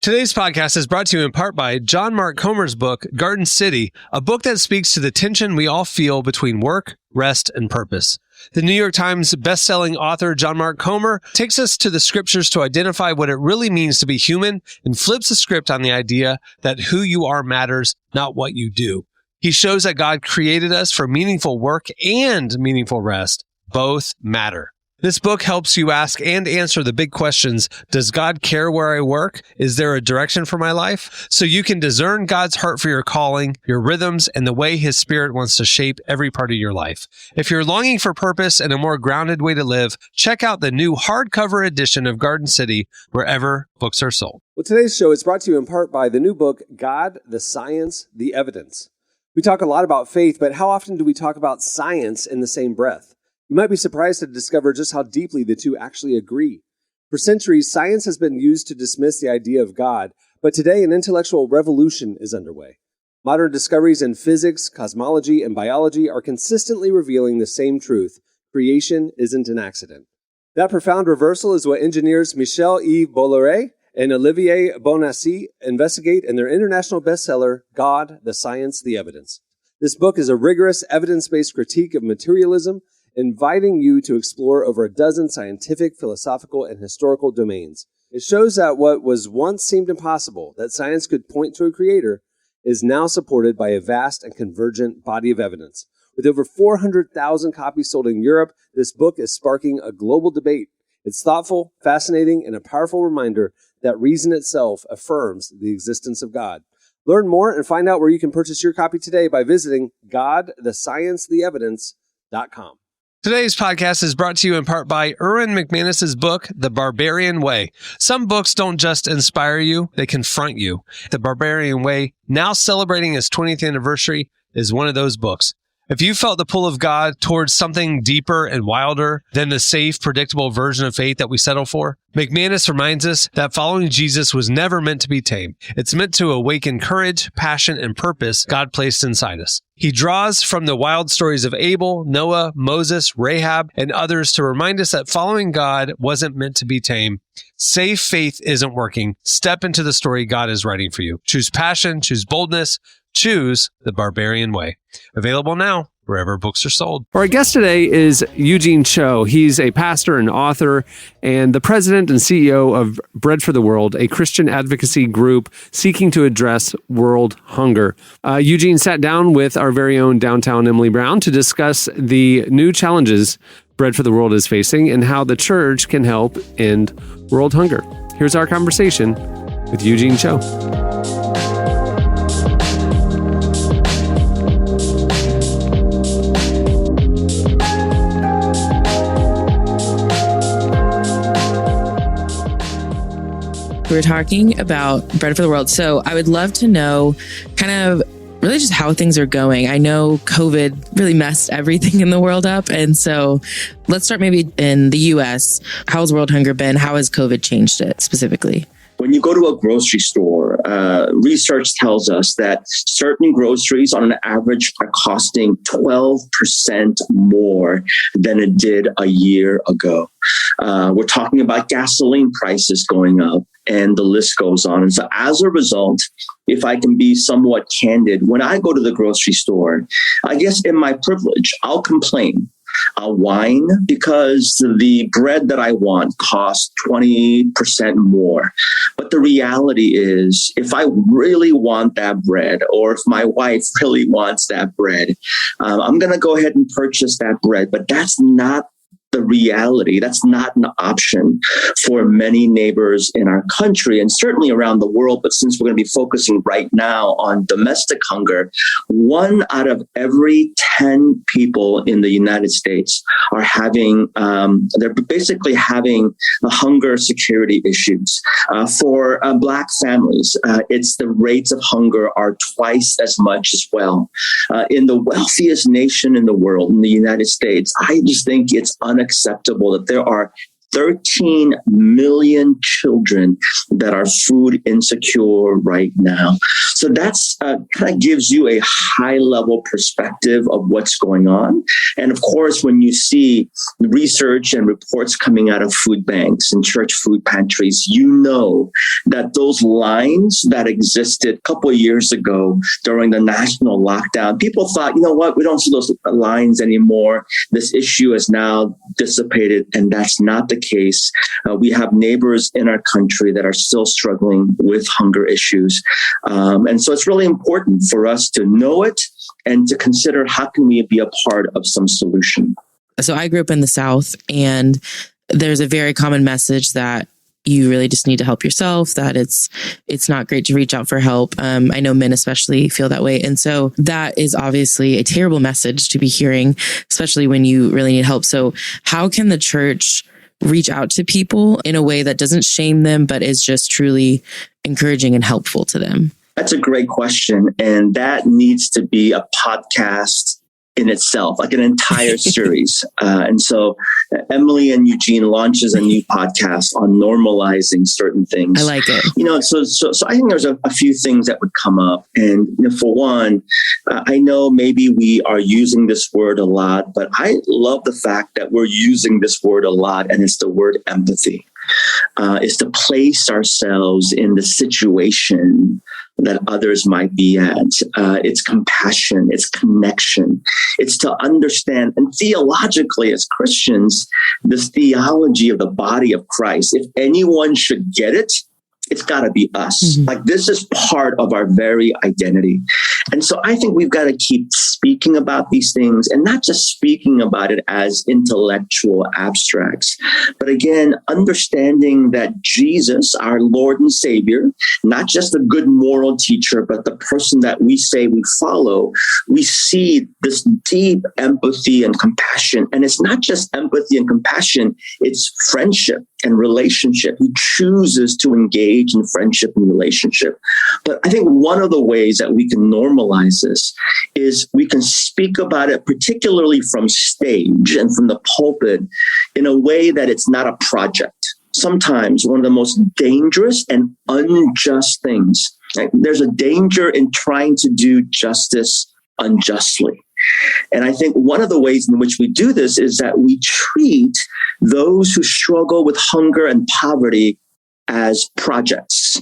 Today's podcast is brought to you in part by John Mark Comer's book, Garden City, a book that speaks to the tension we all feel between work, rest, and purpose. The New York Times bestselling author John Mark Comer takes us to the scriptures to identify what it really means to be human and flips the script on the idea that who you are matters, not what you do. He shows that God created us for meaningful work and meaningful rest. Both matter. This book helps you ask and answer the big questions. Does God care where I work? Is there a direction for my life? So you can discern God's heart for your calling, your rhythms, and the way His Spirit wants to shape every part of your life. If you're longing for purpose and a more grounded way to live, check out the new hardcover edition of Garden City wherever books are sold. Well, today's show is brought to you in part by the new book, God, the Science, the Evidence. We talk a lot about faith, but how often do we talk about science in the same breath? You might be surprised to discover just how deeply the two actually agree. For centuries, science has been used to dismiss the idea of God, but today an intellectual revolution is underway. Modern discoveries in physics, cosmology, and biology are consistently revealing the same truth, Creation isn't an accident. That profound reversal is what engineers Michel-Yves Bolloré and Olivier Bonassi investigate in their international bestseller, God, the Science, the Evidence. This book is a rigorous, evidence-based critique of materialism, inviting you to explore over a dozen scientific, philosophical, and historical domains. It shows that what was once seemed impossible, that science could point to a creator, is now supported by a vast and convergent body of evidence. With over 400,000 copies sold in Europe, this book is sparking a global debate. It's thoughtful, fascinating, and a powerful reminder that reason itself affirms the existence of God. Learn more and find out where you can purchase your copy today by visiting godthesciencetheevidence.com. Today's podcast is brought to you in part by Erwin McManus's book, The Barbarian Way. Some books don't just inspire you, they confront you. The Barbarian Way, now celebrating its 20th anniversary, is one of those books. If you felt the pull of God towards something deeper and wilder than the safe, predictable version of faith that we settle for, McManus reminds us that following Jesus was never meant to be tame. It's meant to awaken courage, passion, and purpose God placed inside us. He draws from the wild stories of Abel, Noah, Moses, Rahab, and others to remind us that following God wasn't meant to be tame. Safe faith isn't working. Step into the story God is writing for you. Choose passion, choose boldness, choose the Barbarian Way. Available now wherever books are sold. Our guest today is Eugene Cho. He's a pastor and author and the president and CEO of Bread for the World, a Christian advocacy group seeking to address world hunger. Eugene sat down with our very own downtown Emily Brown to discuss the new challenges Bread for the World is facing and how the church can help end world hunger. Here's our conversation with Eugene Cho.
We're talking about Bread for the World. So I would love to know kind of really just how things are going. I know COVID really messed everything in the world up. And so let's start maybe in the US. How's world hunger been? How has COVID changed it specifically?
When you go to a grocery store, research tells us that certain groceries on an average are costing 12% more than it did a year ago. We're talking about gasoline prices going up, and the list goes on. And so as a result, if I can be somewhat candid, when I go to the grocery store, I guess in my privilege, I'll complain. I'll whine because the bread that I want costs 20% more. But the reality is, if I really want that bread, or if my wife really wants that bread, I'm going to go ahead and purchase that bread. But that's not the reality. That's not an option for many neighbors in our country and certainly around the world. But since we're going to be focusing right now on domestic hunger, 1 out of every 10 people in the United States are having, they're basically having hunger security issues. For Black families, it's the rates of hunger are twice as much as well. In the wealthiest nation in the world, in the United States, I just think it's unacceptable that there are 13 million children that are food insecure right now. So that's kind of gives you a high level perspective of what's going on. And of course, when you see research and reports coming out of food banks and church food pantries, you know that those lines that existed a couple of years ago during the national lockdown, people thought, you know what, we don't see those lines anymore. This issue is now dissipated, and that's not the case. We have neighbors in our country that are still struggling with hunger issues. And so it's really important for us to know it and to consider how can we be a part of some solution.
So I grew up in the South, and there's a very common message that you really just need to help yourself, that it's not great to reach out for help. I know men especially feel that way. And so that is obviously a terrible message to be hearing, especially when you really need help. So how can the church reach out to people in a way that doesn't shame them, but is just truly encouraging and helpful to them?
That's a great question. And that needs to be a podcast in itself, like an entire series. And so Emily and Eugene launches a new podcast on normalizing certain things.
I like it.
So I think there's a few things that would come up. And for one, I know maybe we are using this word a lot, but I love the fact that we're using this word a lot, and it's the word empathy. Is to place ourselves in the situation that others might be at. It's compassion, it's connection, it's to understand. And theologically, as Christians, this theology of the body of Christ, if anyone should get it, it's got to be us. Mm-hmm. Like, this is part of our very identity. And so I think we've got to keep speaking about these things, and not just speaking about it as intellectual abstracts, but again, understanding that Jesus, our Lord and Savior, not just a good moral teacher, but the person that we say we follow, we see this deep empathy and compassion. And it's not just empathy and compassion, it's friendship and relationship. He chooses to engage in friendship and relationship. But I think one of the ways that we can normalize this is we can speak about it, particularly from stage and from the pulpit, in a way that it's not a project. Sometimes one of the most dangerous and unjust things, right? There's a danger in trying to do justice unjustly. And I think one of the ways in which we do this is that we treat those who struggle with hunger and poverty as projects.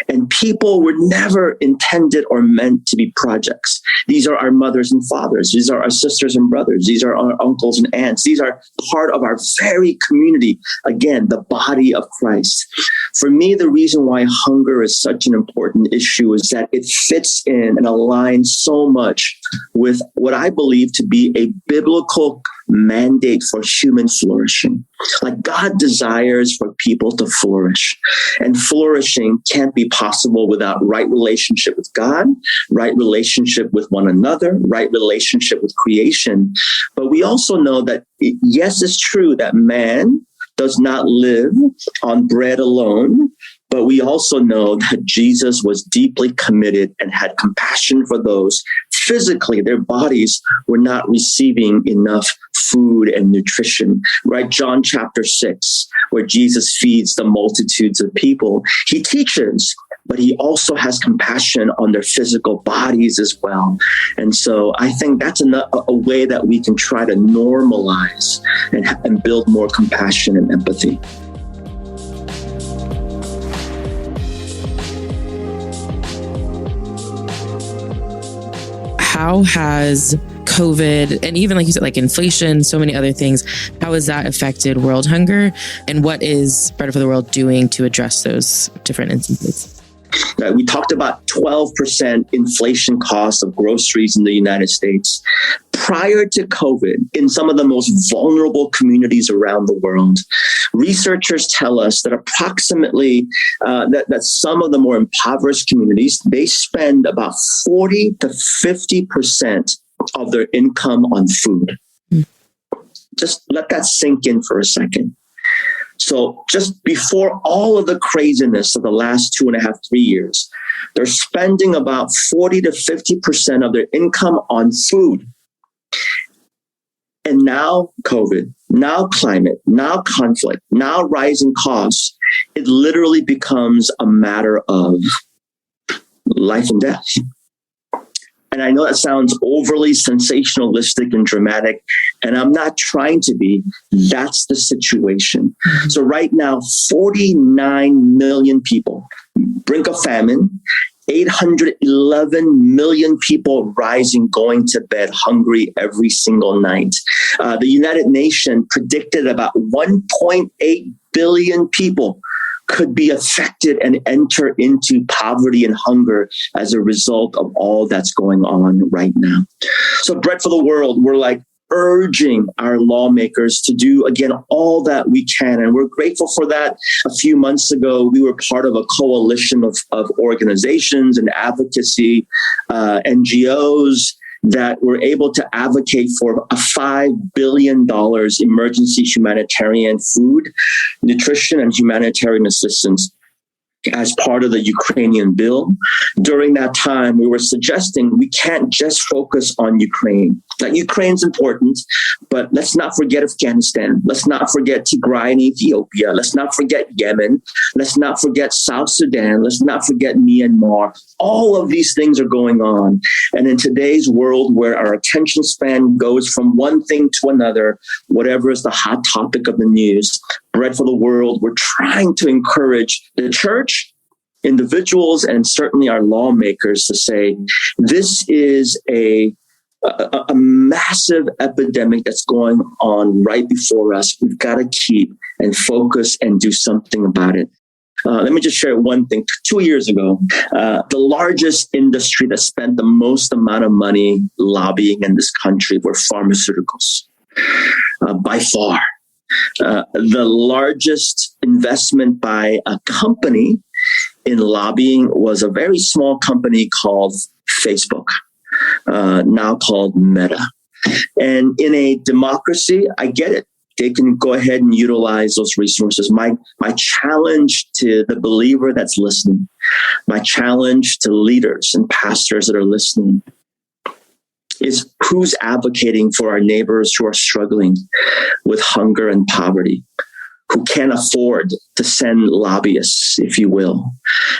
And people were never intended or meant to be projects. These are our mothers and fathers. These are our sisters and brothers. These are our uncles and aunts. These are part of our very community. Again, the body of Christ. For me, the reason why hunger is such an important issue is that it fits in and aligns so much with what I believe to be a biblical mandate for human flourishing. Like, God desires for people to flourish, and flourishing can't be possible without right relationship with God, right relationship with one another, right relationship with creation. But we also know that, yes, it's true that man does not live on bread alone, but we also know that Jesus was deeply committed and had compassion for those physically, their bodies were not receiving enough food and nutrition, right? John chapter 6, where Jesus feeds the multitudes of people, he teaches, but he also has compassion on their physical bodies as well. And so I think that's a way that we can try to normalize and build more compassion and empathy.
How has COVID, and even like you said, like inflation, so many other things, how has that affected world hunger? And what is Bread for the World doing to address those different instances?
We talked about 12% inflation costs of groceries in the United States. Prior to COVID, in some of the most vulnerable communities around the world, researchers tell us that approximately that some of the more impoverished communities, they spend about 40 to 50% of their income on food. Just let that sink in for a second. So just before all of the craziness of the last 2.5, 3 years, they're spending about 40 to 50% of their income on food. And now COVID, now climate, now conflict, now rising costs, it literally becomes a matter of life and death. And I know that sounds overly sensationalistic and dramatic, and I'm not trying to be. That's the situation. So right now, 49 million people, brink of famine, 811 million people rising, going to bed hungry every single night. The United Nations predicted about 1.8 billion people could be affected and enter into poverty and hunger as a result of all that's going on right now. So Bread for the World, we're like urging our lawmakers to do, again, all that we can. And we're grateful for that. A few months ago, we were part of a coalition of organizations and advocacy, NGOs, that were able to advocate for a $5 billion emergency humanitarian food, nutrition, and humanitarian assistance. as part of the Ukrainian bill. During that time, we were suggesting we can't just focus on Ukraine. That Ukraine's important, but let's not forget Afghanistan. Let's not forget Tigray and Ethiopia. Let's not forget Yemen. Let's not forget South Sudan. Let's not forget Myanmar. All of these things are going on. And in today's world where our attention span goes from one thing to another, whatever is the hot topic of the news, Bread for the World, we're trying to encourage the church, individuals, and certainly our lawmakers to say, this is a massive epidemic that's going on right before us. We've got to keep and focus and do something about it. Let me just share one thing. 2 years ago, the largest industry that spent the most amount of money lobbying in this country were pharmaceuticals, by far. The largest investment by a company in lobbying was a very small company called Facebook, now called Meta. And in a democracy, I get it. They can go ahead and utilize those resources. My challenge to the believer that's listening, my challenge to leaders and pastors that are listening, is who's advocating for our neighbors who are struggling with hunger and poverty, who can't afford to send lobbyists, if you will.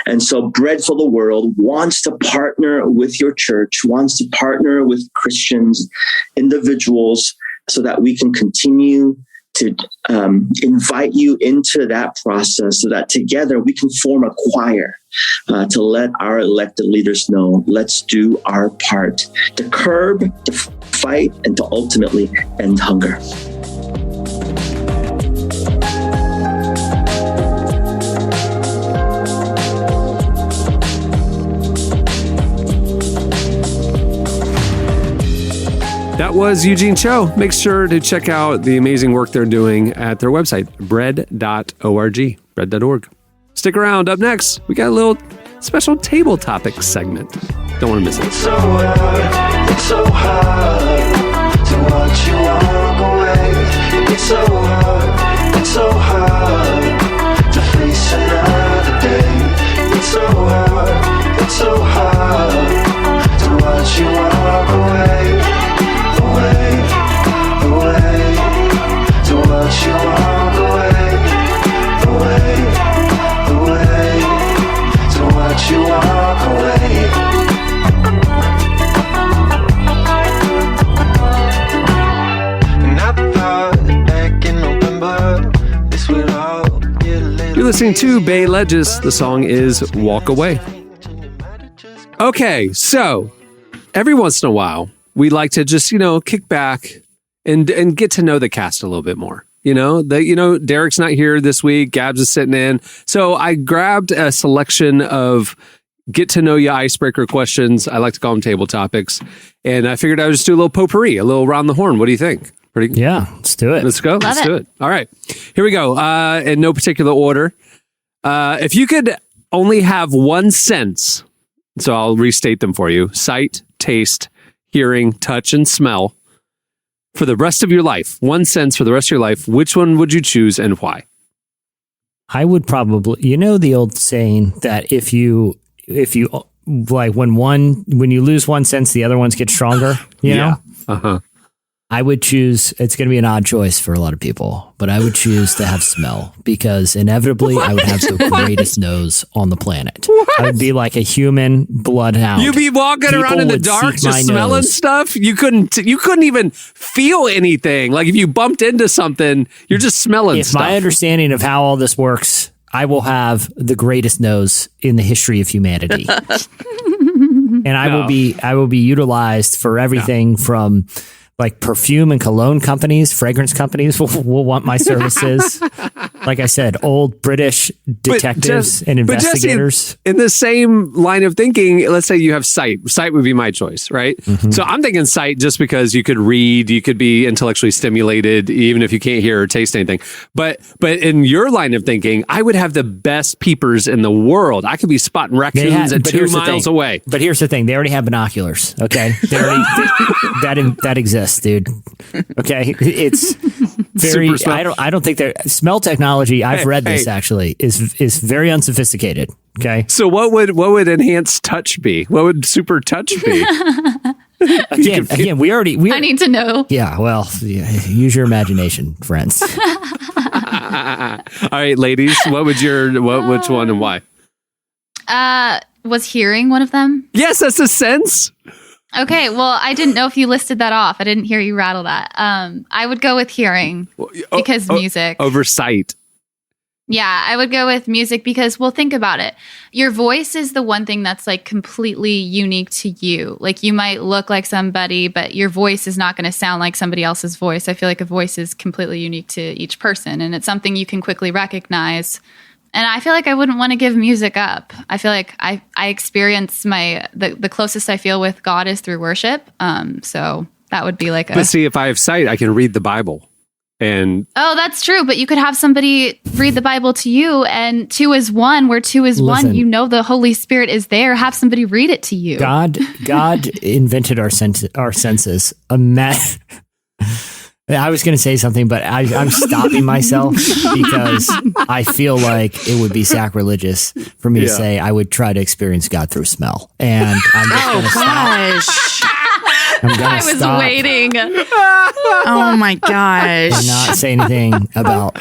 And so Bread for the World wants to partner with your church, wants to partner with Christians, individuals, so that we can continue to invite you into that process so that together we can form a choir to let our elected leaders know, let's do our part to curb, to fight, and to ultimately end hunger.
That was Eugene Cho. Make sure to check out the amazing work they're doing at their website, bread.org, bread.org. Stick around. Up next, we got a little special table topic segment. Don't want to miss it.
It's so hard to watch you walk away. It's so hard to face another day. It's so hard to watch you walk away. Away, to watch you walk away, to watch you walk away. And I thought back in November, this would all get a little.
You're listening to Bay Ledges. The song is Walk Away. Okay, so every once in a while, we like to just, kick back and get to know the cast a little bit more. Derek's not here this week. Gabs is sitting in. So I grabbed a selection of get to know you icebreaker questions. I like to call them table topics. And I figured I would just do a little potpourri, a little round the horn. What do you think?
Yeah, let's do it.
Let's go. Let's do it. All right. Here we go. In no particular order. If you could only have one sense, so I'll restate them for you: sight, taste, hearing, touch, and smell for the rest of your life. One sense for the rest of your life. Which one would you choose and why?
I would probably, the old saying that if you like when you lose one sense, the other ones get stronger, you know?
Uh-huh.
I would choose, it's going to be an odd choice for a lot of people, but I would choose to have smell because inevitably I would have the greatest nose on the planet. I would be like a human bloodhound.
You'd be walking around in the dark just smelling stuff. You couldn't even feel anything. Like if you bumped into something, you're just smelling stuff.
My understanding of how all this works, I will have the greatest nose in the history of humanity. And I will be utilized for everything from like perfume and cologne companies, fragrance companies will want my services. Like I said, old British detectives and investigators.
But in the same line of thinking, let's say you have sight. Sight would be my choice, right? Mm-hmm. So I'm thinking sight just because you could read, you could be intellectually stimulated, even if you can't hear or taste anything. But in your line of thinking, I would have the best peepers in the world. I could be spotting raccoons at 2 miles away.
But here's the thing. They already have binoculars, okay? That exists, dude. Okay? very.
Super smell.
I don't think that smell technology. I've read this
hey.
actually is very unsophisticated. Okay.
So what would enhanced touch be? What would super touch be?
Again, we
I need to know.
Yeah. Well, use your imagination, friends.
All right, ladies, which one and why?
Was hearing one of them?
Yes, that's a sense.
Okay, well, I didn't know if you listed that off. I didn't hear you rattle that. I would go with hearing because music.
Over sight.
Yeah, I would go with music because, well, think about it. Your voice is the one thing that's like completely unique to you. Like you might look like somebody, but your voice is not going to sound like somebody else's voice. I feel like a voice is completely unique to each person, and it's something you can quickly recognize. And I feel like I wouldn't want to give music up. I feel like I experience the closest I feel with God is through worship. So that would be like
But see, if I have sight, I can read the Bible. And
oh, that's true. But you could have somebody read the Bible to you, and 2 is 1, where 2 is 1. You know the Holy Spirit is there. Have somebody read it to you.
God invented our senses. I was going to say something, but I'm stopping myself because I feel like it would be sacrilegious for me to say I would try to experience God through smell. And I'm just going to stop.
I was waiting.
Oh my gosh.
And not say anything about.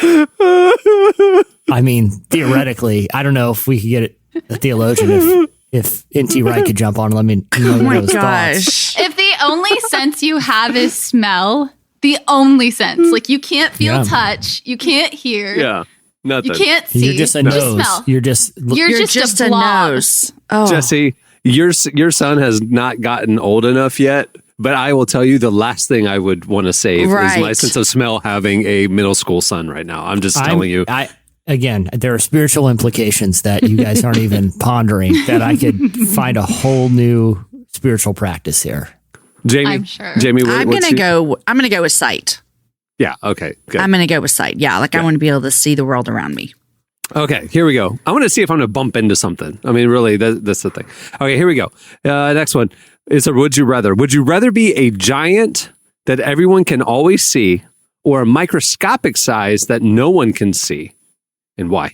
I mean, theoretically, I don't know if we could get a theologian if NT Wright could jump on and let me know those thoughts.
If the only sense you have is smell, the only sense, like you can't feel touch, you can't hear.
Yeah. Nothing.
You can't see.
You're just a nose.
Smell.
You're just
a blob.
nose. Oh.
Jesse, your son has not gotten old enough yet, but I will tell you the last thing I would want to save is my sense of smell having a middle school son right now. I'm just telling you.
Again, there are spiritual implications that you guys aren't even pondering that I could find a whole new spiritual practice here.
Jamie,
I'm sure.
Jamie,
I'm gonna go with sight.
Yeah. Okay. Good.
I'm gonna go with sight. Yeah, like I want to be able to see the world around me.
Okay, here we go. I want to see if I'm going to bump into something. I mean, really, that's the thing. Okay, here we go. Next one is a would you rather. Would you rather be a giant that everyone can always see or a microscopic size that no one can see? And why?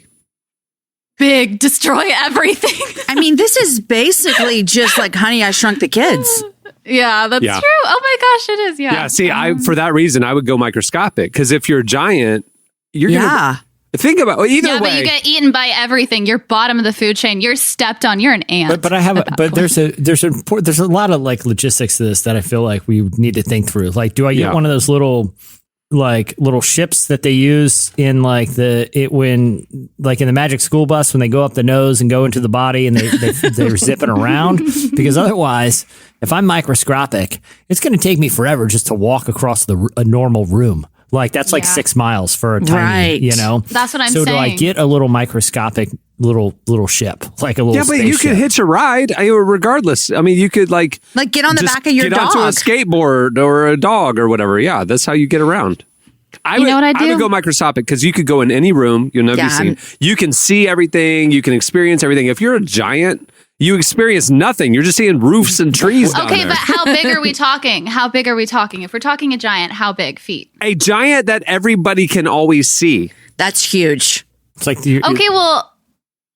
Big, destroy everything.
I mean, this is basically just like Honey, I Shrunk the Kids.
Yeah, that's true. Oh my gosh, it is. Yeah.
Yeah, see, for that reason, I would go microscopic because if you're a giant, you're going to... Think about either way.
But you get eaten by everything. You're bottom of the food chain. You're stepped on. You're an ant.
But there's a lot of like logistics to this that I feel like we need to think through. Like, do I get one of those little ships that they use in like in the Magic School Bus when they go up the nose and go into the body and they're zipping around? Because otherwise, if I'm microscopic, it's going to take me forever just to walk across a normal room. Like that's like 6 miles for a tiny,
That's what I'm saying.
So do I get a little microscopic little ship, like a little
but
spaceship?
you could hitch a ride regardless. I mean, you could like
get on the back of your dog.
Get onto a skateboard or a dog or whatever. Yeah, that's how you get around. I would go microscopic because you could go in any room. You'll never be seen. You can see everything. You can experience everything. If you're a giant, you experience nothing. You're just seeing roofs and trees down there.
Okay, but how big are we talking? How big are we talking? If we're talking a giant, how big feet?
A giant that everybody can always see.
That's huge.
It's like
okay, well,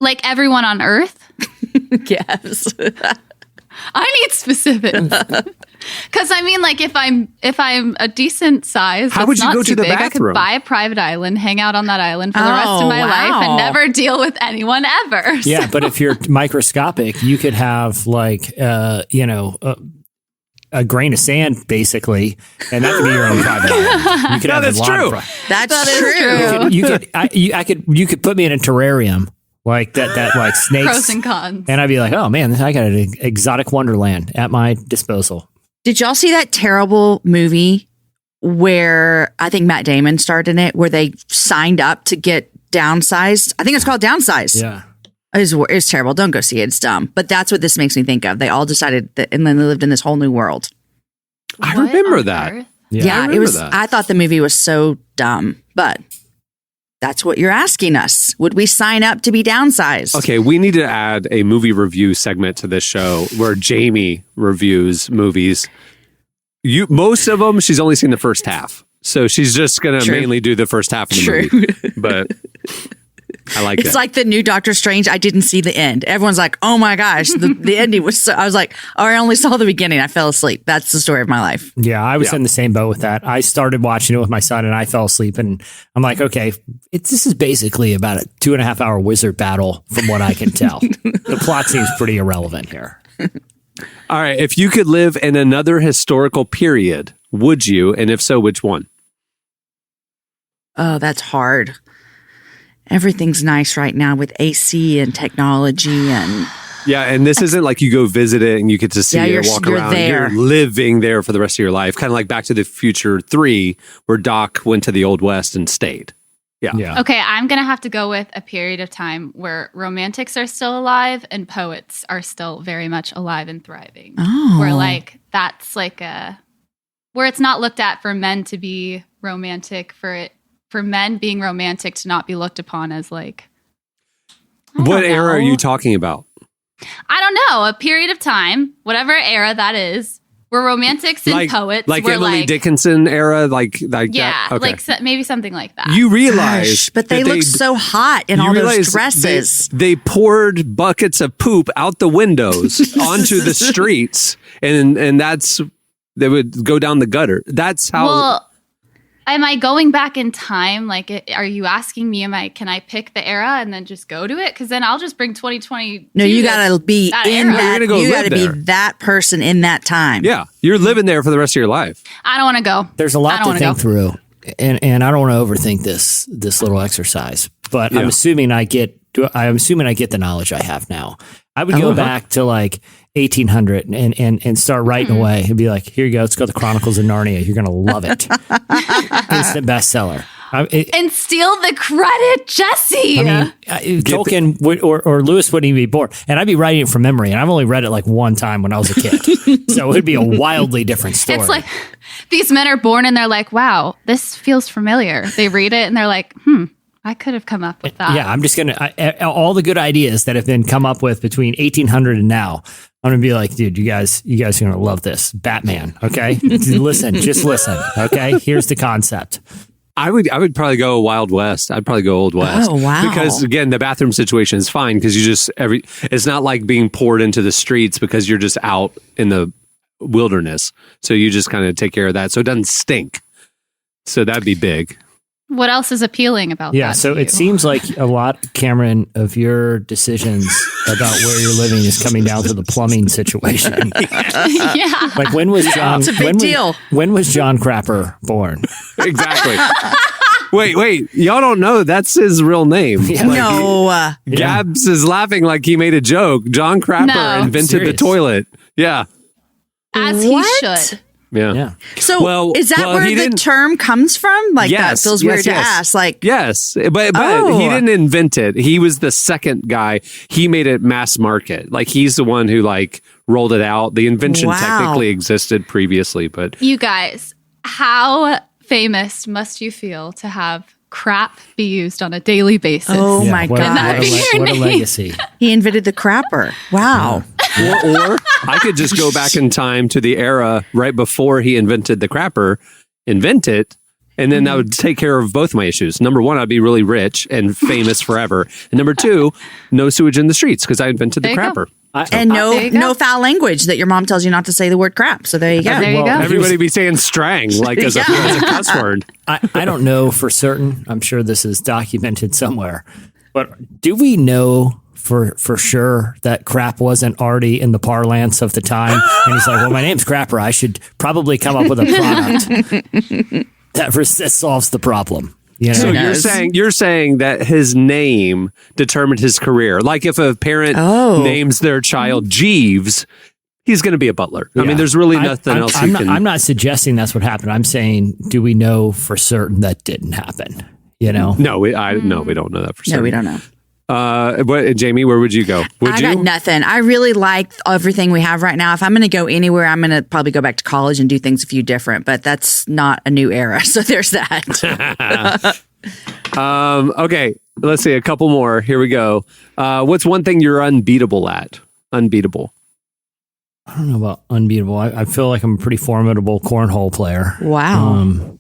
like everyone on Earth?
Yes.
I need specifics. Because I mean, like, if I'm a decent size,
how would you go to the
big,
bathroom?
I could buy a private island, hang out on that island for the rest of my life, and never deal with anyone ever.
Yeah, but if you're microscopic, you could have like a grain of sand, basically, and that could be your own private island. You could have
that's true.
That's true.
You could put me in a terrarium. Like that like snakes.
Pros and cons.
And I'd be like, oh man, I got an exotic wonderland at my disposal.
Did y'all see that terrible movie where I think Matt Damon starred in it, where they signed up to get downsized? I think it's called Downsized.
Yeah.
It's terrible. Don't go see it. It's dumb. But that's what this makes me think of. They all decided that, and then they lived in this whole new world.
I remember that.
Earth?
Yeah, it was. I thought the movie was so dumb, but that's what you're asking us. Would we sign up to be downsized?
Okay, we need to add a movie review segment to this show where Jamie reviews movies. Most of them, she's only seen the first half. So she's just going to mainly do the first half of the movie. But I like it.
It's like the new Doctor Strange. I didn't see the end. Everyone's like, oh my gosh, the ending was so. I was like, oh, I only saw the beginning. I fell asleep. That's the story of my life.
Yeah, I was in the same boat with that. I started watching it with my son and I fell asleep. And I'm like, okay, this is basically about a 2.5 hour wizard battle from what I can tell. The plot seems pretty irrelevant here.
All right. If you could live in another historical period, would you? And if so, which one?
Oh, that's hard. Everything's nice right now with AC and technology and
yeah, and this isn't like you go visit it and you get to see it, walk around.
There.
You're living there for the rest of your life, kind of like Back to the Future 3, where Doc went to the Old West and stayed. Yeah.
Okay, I'm gonna have to go with a period of time where romantics are still alive and poets are still very much alive and thriving.
Oh.
Where like that's like where it's not looked at for men to be romantic, for men being romantic to not be looked upon as like.
What era are you talking about?
I don't know. A period of time, whatever era that is, where romantics and poets
like
were
Emily Dickinson era, like
yeah,
that? Okay.
like maybe something like that.
You realize,
but they look so hot in all those dresses.
They poured buckets of poop out the windows onto the streets, and that's they would go down the gutter. That's how.
Well, am I going back in time? Like, are you asking me? Can I pick the era and then just go to it? Because then I'll just bring 2020.
No, you gotta be in that. You gotta be that person in that time.
Yeah, you're living there for the rest of your life.
I don't want to go.
There's a lot to think through, and I don't want to overthink this little exercise. But I'm assuming I get the knowledge I have now. I would go back to like 1800 and start writing away and be like, here you go. It's called the Chronicles of Narnia. You're going to love it. Instant bestseller.
And steal the credit, Jesse.
I mean, Tolkien or Lewis wouldn't even be bored. And I'd be writing it from memory. And I've only read it like one time when I was a kid. So it would be a wildly different story.
It's like these men are born and they're like, wow, this feels familiar. They read it and they're like, I could have come up with that.
Yeah, I'm just going to, all the good ideas that have been come up with between 1800 and now, I'm going to be like, dude, you guys are going to love this. Batman, okay? Just listen, okay? Here's the concept.
I would probably go Wild West. I'd probably go Old West.
Oh, wow.
Because again, the bathroom situation is fine because it's not like being poured into the streets because you're just out in the wilderness. So you just kind of take care of that. So it doesn't stink. So that'd be big.
What else is appealing about that?
Yeah, so it seems like a lot, Cameron, of your decisions about where you're living is coming down to the plumbing situation.
Yeah.
Like when was John?
It's a big deal.
When was John Crapper born?
Exactly. Wait, y'all don't know that's his real name.
Yeah.
Like,
No.
Gabs is laughing like he made a joke. John Crapper invented the toilet. Yeah.
As
What?
he should.
Yeah.
So is that where the term comes from? Like that feels weird to ask. Like
yes, but he didn't invent it. He was the second guy. He made it mass market. Like he's the one who like rolled it out. The invention technically existed previously, but
you guys, how famous must you feel to have crap be used on a daily basis?
Oh my God.
What a legacy.
He invented the crapper. Wow.
Or I could just go back in time to the era right before he invented the crapper, invent it, and then that would take care of both my issues. Number one, I'd be really rich and famous forever. And number two, no sewage in the streets because I invented the crapper.
And no foul language that your mom tells you not to say the word crap. So there you go.
There you go.
Everybody be saying strang like as a cuss word.
I don't know for certain. I'm sure this is documented somewhere. But do we know for sure that crap wasn't already in the parlance of the time? And he's like, well, my name's Crapper. I should probably come up with a product that solves the problem. You know?
So you're saying that his name determined his career. Like if a parent names their child Jeeves, he's going to be a butler. Yeah. I mean, there's really nothing else.
I'm not suggesting that's what happened. I'm saying, do we know for certain that didn't happen? You know?
No, we don't know that for certain.
No, we don't know.
Jamie, where would you go?
I got nothing. I really like everything we have right now. If I'm going to go anywhere, I'm going to probably go back to college and do things a few different, but that's not a new era. So there's that.
Okay, let's see a couple more. Here we go. What's one thing you're unbeatable at? Unbeatable.
I don't know about unbeatable. I feel like I'm a pretty formidable cornhole player.
Wow.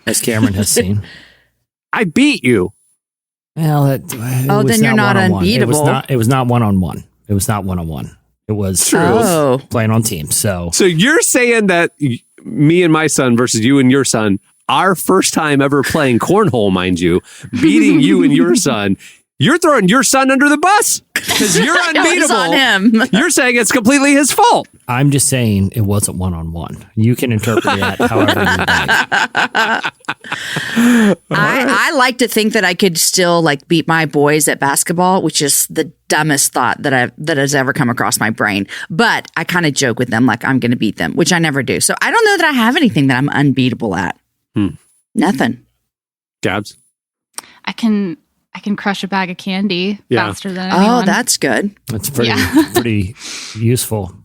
as Cameron has seen.
I beat you.
Well,
then you're not unbeatable.
It was not one-on-one. It was not one-on-one. It was playing on teams. So
you're saying that me and my son versus you and your son, our first time ever playing cornhole, mind you, beating you and your son, you're throwing your son under the bus because you're unbeatable.
It's on him.
You're saying it's completely his fault.
I'm just saying it wasn't one-on-one. You can interpret that however you like.
I like to think that I could still like beat my boys at basketball, which is the dumbest thought that has ever come across my brain. But I kind of joke with them like I'm going to beat them, which I never do. So I don't know that I have anything that I'm unbeatable at. Nothing.
Gabs?
I can crush a bag of candy faster than anyone.
Oh, that's good.
That's pretty useful.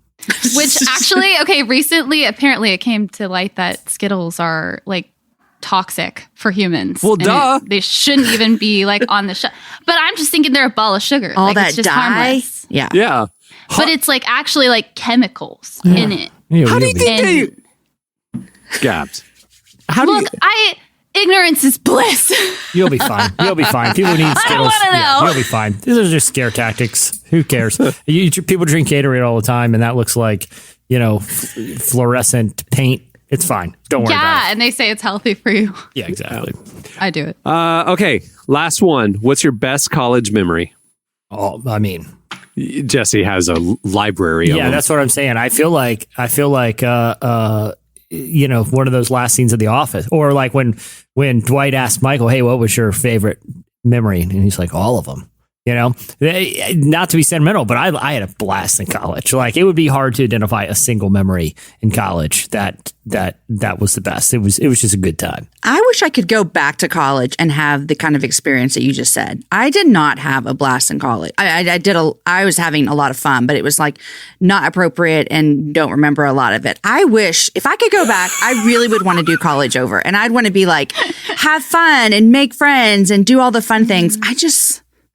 Which actually, recently, apparently it came to light that Skittles are like toxic for humans.
Well, duh.
They shouldn't even be like on the shelf. But I'm just thinking they're a ball of sugar.
All
like,
that
it's just
dye.
harmless.
Yeah.
But it's like actually like chemicals in it.
How do you think Gabs?
Ignorance is bliss.
You'll be fine. People need Skittles.
I don't want to know.
You'll be fine. These are just scare tactics. Who cares? People drink Gatorade all the time, and that looks like, fluorescent paint. It's fine. Don't worry about it.
Yeah, and they say it's healthy for you.
Yeah, exactly.
I do it.
Okay, last one. What's your best college memory?
Oh, I mean,
Jesse has a library of
yeah,
them.
that's what I'm saying. I feel like one of those last scenes of The Office, or like when Dwight asked Michael, "Hey, what was your favorite memory?" And he's like, "All of them." Not to be sentimental, but I had a blast in college. Like, it would be hard to identify a single memory in college that was the best. It was just a good time.
I wish I could go back to college and have the kind of experience that you just said. I did not have a blast in college. I was having a lot of fun, but it was like not appropriate and don't remember a lot of it. I wish if I could go back, I really would want to do college over, and I'd want to be like, have fun and make friends and do all the fun things.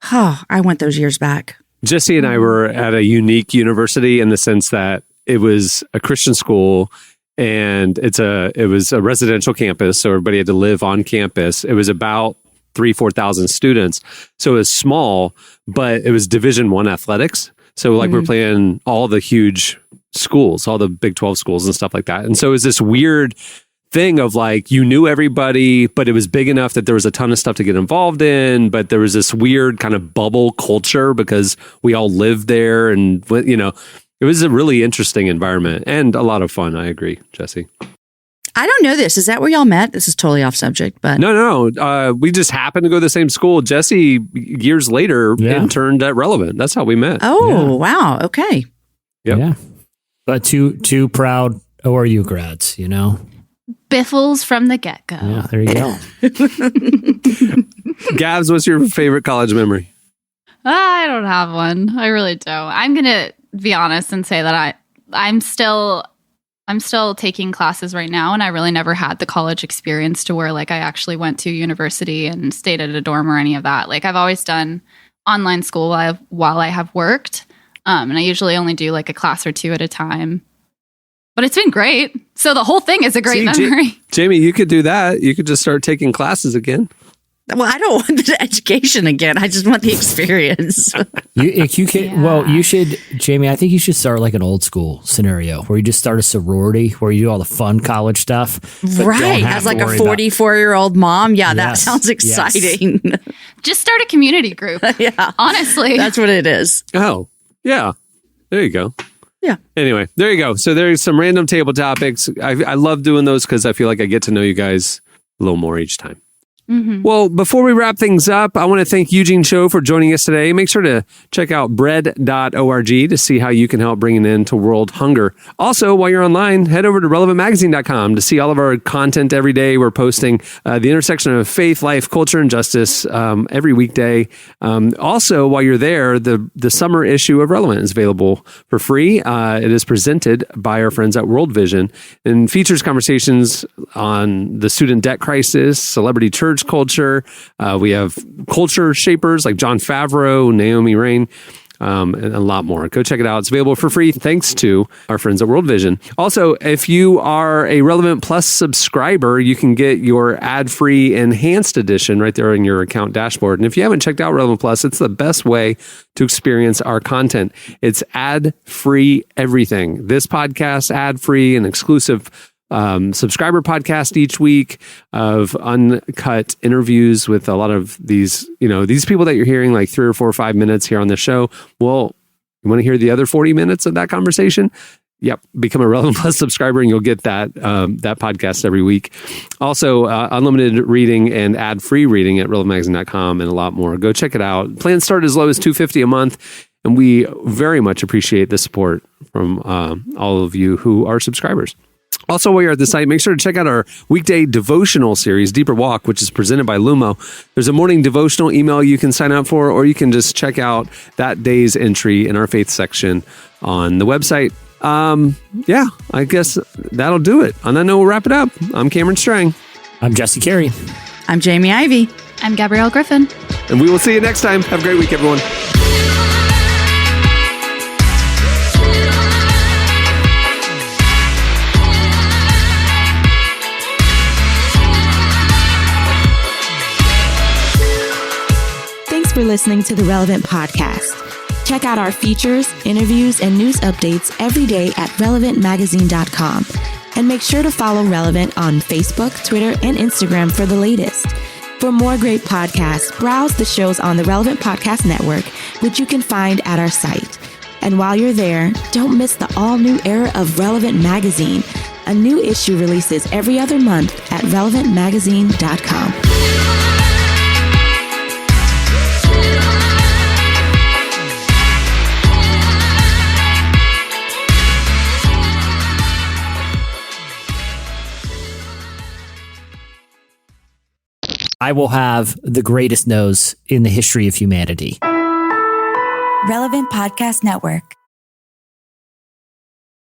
I want those years back.
Jesse and I were at a unique university in the sense that it was a Christian school and it was a residential campus. So everybody had to live on campus. It was about 4,000 students. So it was small, but it was Division I athletics. So like we're playing all the huge schools, all the Big 12 schools and stuff like that. And so it was this weird thing of like, you knew everybody, but it was big enough that there was a ton of stuff to get involved in, but there was this weird kind of bubble culture because we all lived there, and it was a really interesting environment and a lot of fun. I agree, Jesse.
I don't know this. Is that where y'all met? This is totally off subject, but
no. We just happened to go to the same school. Jesse, years later, interned at Relevant. That's how we met.
Oh, wow. Okay.
Yep.
Yeah. But two proud ORU grads,
Biffles from the get-go.
Yeah, there you go.
Gabs, what's your favorite college memory?
I don't have one. I really don't. I'm going to be honest and say that I'm still taking classes right now, and I really never had the college experience to where like I actually went to university and stayed at a dorm or any of that. Like, I've always done online school while I have worked, and I usually only do like a class or two at a time. But it's been great. So the whole thing is a great memory.
Jamie, you could do that. You could just start taking classes again.
Well, I don't want the education again. I just want the experience.
You should, Jamie, I think you should start like an old school scenario where you just start a sorority where you do all the fun college stuff.
Right. As like a 44-year-old mom. Yeah, that sounds exciting.
Yes. Just start a community group.
Yeah.
Honestly.
That's what it is.
Oh, yeah. There you go.
Yeah.
Anyway, there you go. So there's some random table topics. I love doing those because I feel like I get to know you guys a little more each time.
Mm-hmm.
Well, before we wrap things up, I want to thank Eugene Cho for joining us today. Make sure to check out bread.org to see how you can help bring an end to world hunger. Also, while you're online, head over to relevantmagazine.com to see all of our content every day. We're posting the intersection of faith, life, culture, and justice every weekday. Also, while you're there, the summer issue of Relevant is available for free. It is presented by our friends at World Vision and features conversations on the student debt crisis, celebrity church culture. We have culture shapers like John Favreau, Naomi Rain, and a lot more. Go check it out. It's available for free thanks to our friends at World Vision. Also, if you are a Relevant Plus subscriber, you can get your ad-free enhanced edition right there in your account dashboard. And if you haven't checked out Relevant Plus, it's the best way to experience our content. It's ad-free everything. This podcast, ad-free, and exclusive subscriber podcast each week of uncut interviews with a lot of these people that you're hearing like 3 or 4 or 5 minutes here on the show. Well, you want to hear the other 40 minutes of that conversation? Yep. Become a Relevant Plus subscriber and you'll get that podcast every week. Also, unlimited reading and ad-free reading at relevantmagazine.com and a lot more. Go check it out. Plans start as low as $250 a month. And we very much appreciate the support from all of you who are subscribers. Also, while you're at the site, make sure to check out our weekday devotional series, Deeper Walk, which is presented by Lumo. There's a morning devotional email you can sign up for, or you can just check out that day's entry in our faith section on the website. I guess that'll do it. On that note, we'll wrap it up. I'm Cameron Strang.
I'm Jesse Carey.
I'm Jamie Ivey.
I'm Gabrielle Griffin.
And we will see you next time. Have a great week, everyone.
For listening to the Relevant Podcast. Check out our features, interviews, and news updates every day at relevantmagazine.com. And make sure to follow Relevant on Facebook, Twitter, and Instagram for the latest. For more great podcasts, browse the shows on the Relevant Podcast Network, which you can find at our site. And while you're there, don't miss the all-new era of Relevant Magazine. A new issue releases every other month at relevantmagazine.com.
I will have the greatest nose in the history of humanity.
Relevant Podcast Network.